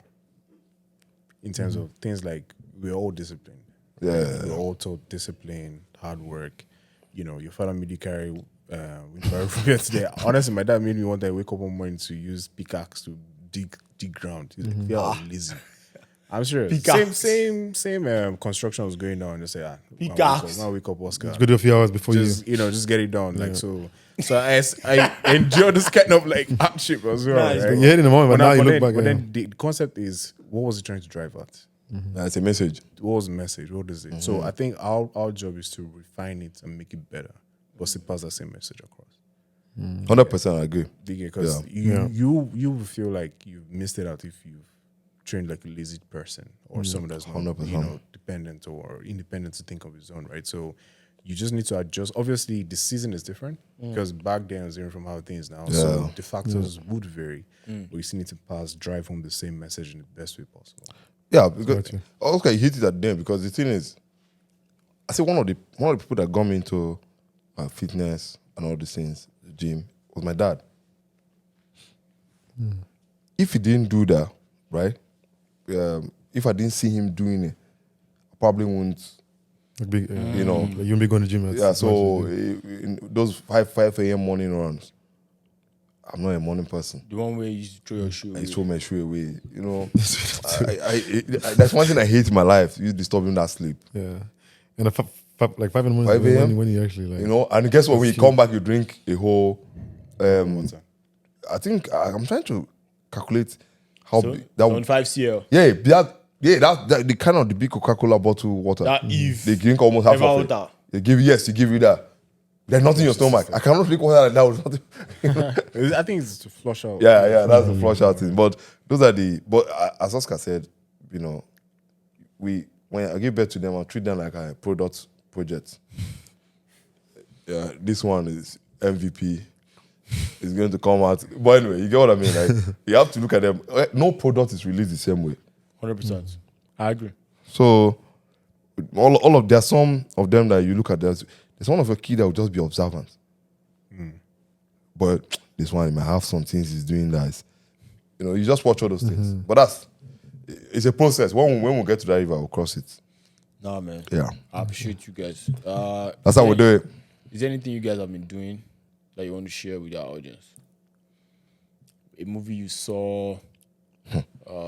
in terms of things like we're all disciplined. Yeah. We're all taught discipline, hard work. You know, your father made you carry wheelbarrow from here today. Honestly, my dad made me one day wake up one morning to use pickaxe to dig ground. He's like, "Yeah, I'm lazy." I'm sure. Pickaxe. Same construction was going on. Just say, Pickaxe. Now wake up, Oscar. it's good a few hours before Just just get it done. Like so. So I enjoy this kind of like hardship as well. Nice, right? you hate it in the moment, but now you look back. But yeah. then the concept is, what was it trying to drive at? That's a message. What was the message? What is it? So I think our job is to refine it and make it better, but still pass that same message across. 100% I agree. Because Yeah. you will feel like you've missed it out if you've trained like a lazy person or someone that's not 100%. dependent or independent to think of his own, right? So you just need to adjust. Obviously, the season is different because back then is different from how things now. So the factors would vary, but you still need to drive home the same message in the best way possible. Yeah, because okay, you hit it at them because the thing is, I say one of the people that got me into fitness and all these things, the gym, was my dad. If he didn't do that, right? If I didn't see him doing it, I probably wouldn't. Like big, You know. like you won't be going to the gym. Yeah, so in those 5 a.m. morning runs, I'm not a morning person. The one where you throw your shoe I away. throw my shoe away. You know, that's one thing I hate in my life. You disturbing that sleep. Yeah, and like 5 in the morning. 5 a.m.? when you actually like You know, and guess what? When you come back, you drink a whole. I think I'm trying to calculate how So, big that would. 5 CL. That the kind of the big Coca-Cola bottle water. That Eve. They drink almost half Ever of it. water. They give you that. There's nothing in your stomach. I cannot drink water like that. With nothing. I think it's to flush out. Yeah, that's the flush out thing. But those are as Oscar said, you know, when I give birth to them, I treat them like a project. Yeah, this one is MVP. It's going to come out. But anyway, you get what I mean? Like, you have to look at them. No product is released the same way. 100%. I agree. So, all of there's some of them that you look at. There's one of a kid that will just be observant. But this one, he might have some things he's doing that is, you know, you just watch all those things. But it's a process. When we get to that river, we'll cross it. Nah, man. Yeah. I appreciate you guys. That's how we do it. Is there anything you guys have been doing that you want to share with our audience? A movie you saw,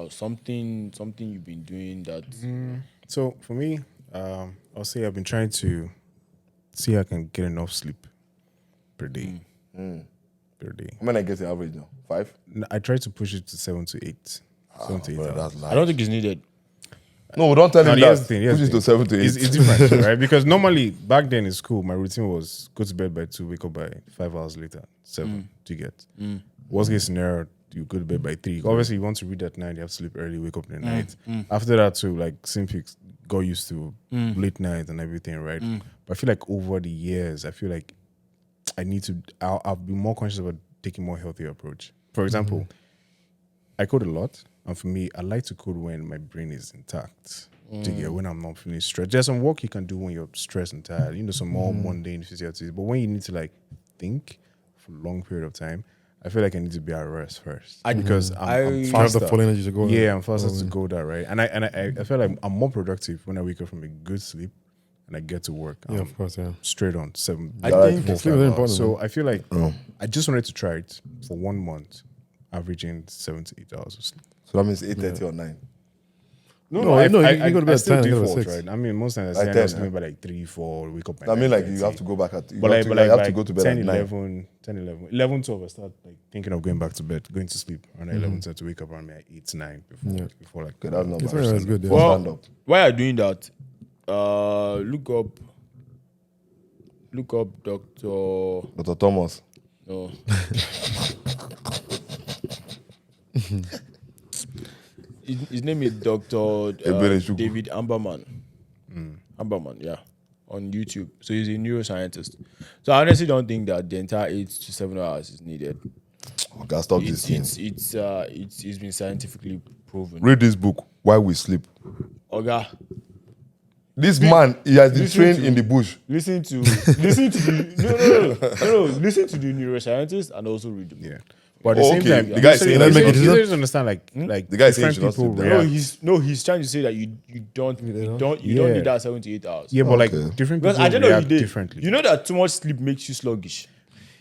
something you've been doing that. So for me, I'll say I've been trying to see how I can get enough sleep per day. Per day. How many I get the average now? 5? I try to push it to 7 to 8. 7 to 8 Bro, hours. that's I light. don't think it's needed. No, don't tell him Here's that. the thing. Here's Push the it to thing. 7 to 8. It's different, right? Because normally back then in school, my routine was go to bed by 2, wake up by 5 hours later, 7 to get. Worst case scenario, you go to bed by 3. Obviously, you want to read at night, you have to sleep early, wake up in the night. After that, too, like Simpix got used to late night and everything, right? But I feel like over the years, I feel like I'll be more conscious about taking more healthier approach. For example, I code a lot, and for me, I like to code when my brain is intact. To get when I'm not feeling stressed. There's some work you can do when you're stressed and tired. You know, some more mundane physiology. But when you need to like think for a long period of time, I feel like I need to be at rest first because I'm You have faster. the full energy to go. Yeah, I'm faster to go that right, and I feel like I'm more productive when I wake up from a good sleep and I get to work. Yeah, of course, yeah. Straight on 7. I think- four, Sleep 5 is very hours. important, So I feel like I just wanted to try it for 1 month, averaging 7 to 8 hours of sleep. So that means 8:30 or 9. No, you go to bed I still 10, you go to default, 6. right? I mean, most times I Like say I'm 10, sleeping by like 3, 4, wake up by I mean, like 9:30. you have to go back at. You But have like, to, you have to go to bed 10, at 9. 11, 10, 11, 11, 12, I start like thinking of going back to bed, going to sleep around 11, to wake up around like 8, 9 before like. Okay, that's not It's bad. alright, that's good. Yeah. Well, stand up. While you're doing that, look up Dr. Dr. Thomas. No. His name is Dr. Ebenechuku. David Amberman. Amberman, yeah, on YouTube. So he's a neuroscientist. So I honestly don't think that the entire 8 to 7 hours is needed. Okay, stop this thing. It's been scientifically proven. Read this book, Why We Sleep. Oga, This man, he has been listen trained to- in the bush. listen to the listen to the neuroscientist and also read the book. Yeah. But at the same Okay, time, the guy is saying that- you Make it just understand like The guy is saying different you should not people sleep react. He's trying to say that you don't don't Yeah. need that 7 to 8 hours. Yeah, but like Okay. different Because people at the end of react the day, differently. you know that too much sleep makes you sluggish.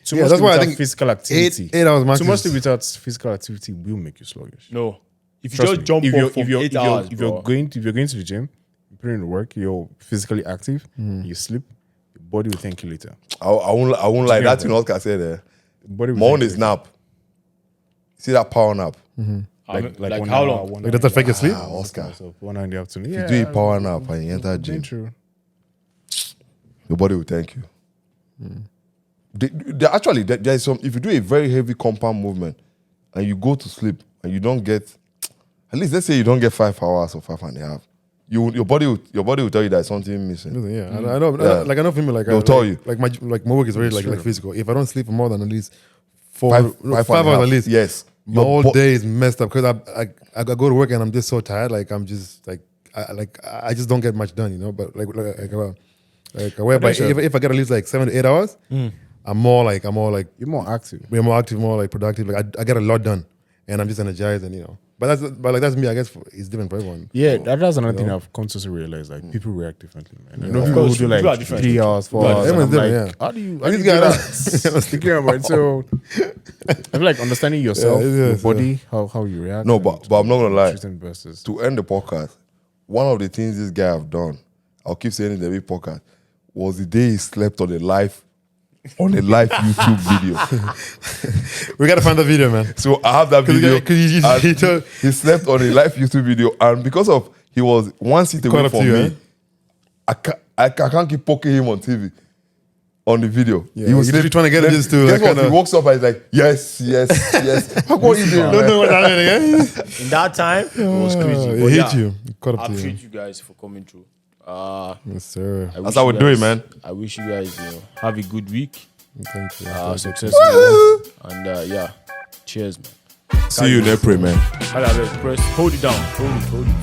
Too Yeah, much that's sleep why I without think physical activity. 8 hours max Too much is- sleep without physical activity will make you sluggish. No, if you Trust just me. jump if off you're, from if you're, 8 if you're, hours, if bro, you're going to the gym, you put in the work, you're physically active, you sleep, your body will thank you later. I won't lie. That thing Oscar said there. Your body will My own thank you is later. nap. See that power nap? like 1 how hour, long? 1 Like, hour does that affect your sleep? Oscar. So 1 hour in the afternoon. If Yeah, you do a power nap and you enter very gym, true. your body will thank you. Actually, there is some. If you do a very heavy compound movement and you go to sleep and you don't get, at least let's say you don't get 5 hours or 5.5, your body will tell you that something missing. Listen, yeah, I know. Yeah. Like I know for me, like They'll tell you. like my work is very like physical. If I don't sleep for more than at least 5 5 hours at least, Yes. my Your whole bo- day is messed up because I go to work and I'm just so tired. Like I'm just like I just don't get much done, you know. But whereby if I get at least like 7 to 8 hours, I'm more like You're more active. we're more active, more like productive. Like I get a lot done, and I'm just energized, and you know. But that's me. I guess it's different for everyone. Yeah, that's another thing I've come to realize. Like people react differently, man. I know people course, who do people are like different. 3 hours, 4 People are hours. And I'm different. like, Everyone's how do you Like, do this that? Thinking about it. So I feel like understanding yourself, Yeah, it your is, body, how you react. No, and but I'm not gonna lie. treating versus To end the podcast, one of the things this guy have done, I'll keep saying it in every podcast, was the day he slept on a live YouTube video. We gotta find the video, man. So I have that video. and he he slept on a live YouTube video, and because of he was one seat Caught away up from to you, me, I can't keep poking him on TV. On the video, Yeah, you're literally trying to get then this to, Guess like, what? He kinda- walks up and he's like, "Yes, yes, yes." How what you doing? Don't man? know what's happening again. In that time, it was crazy. It But hit yeah, you. It caught I up to you. appreciate you guys for coming through. Yes, sir. I wish That's how you we do it, guys- man. I wish you guys have a good week, Thank you. success, and yeah, cheers, man. See you in April, man. Press, hold it down, hold it.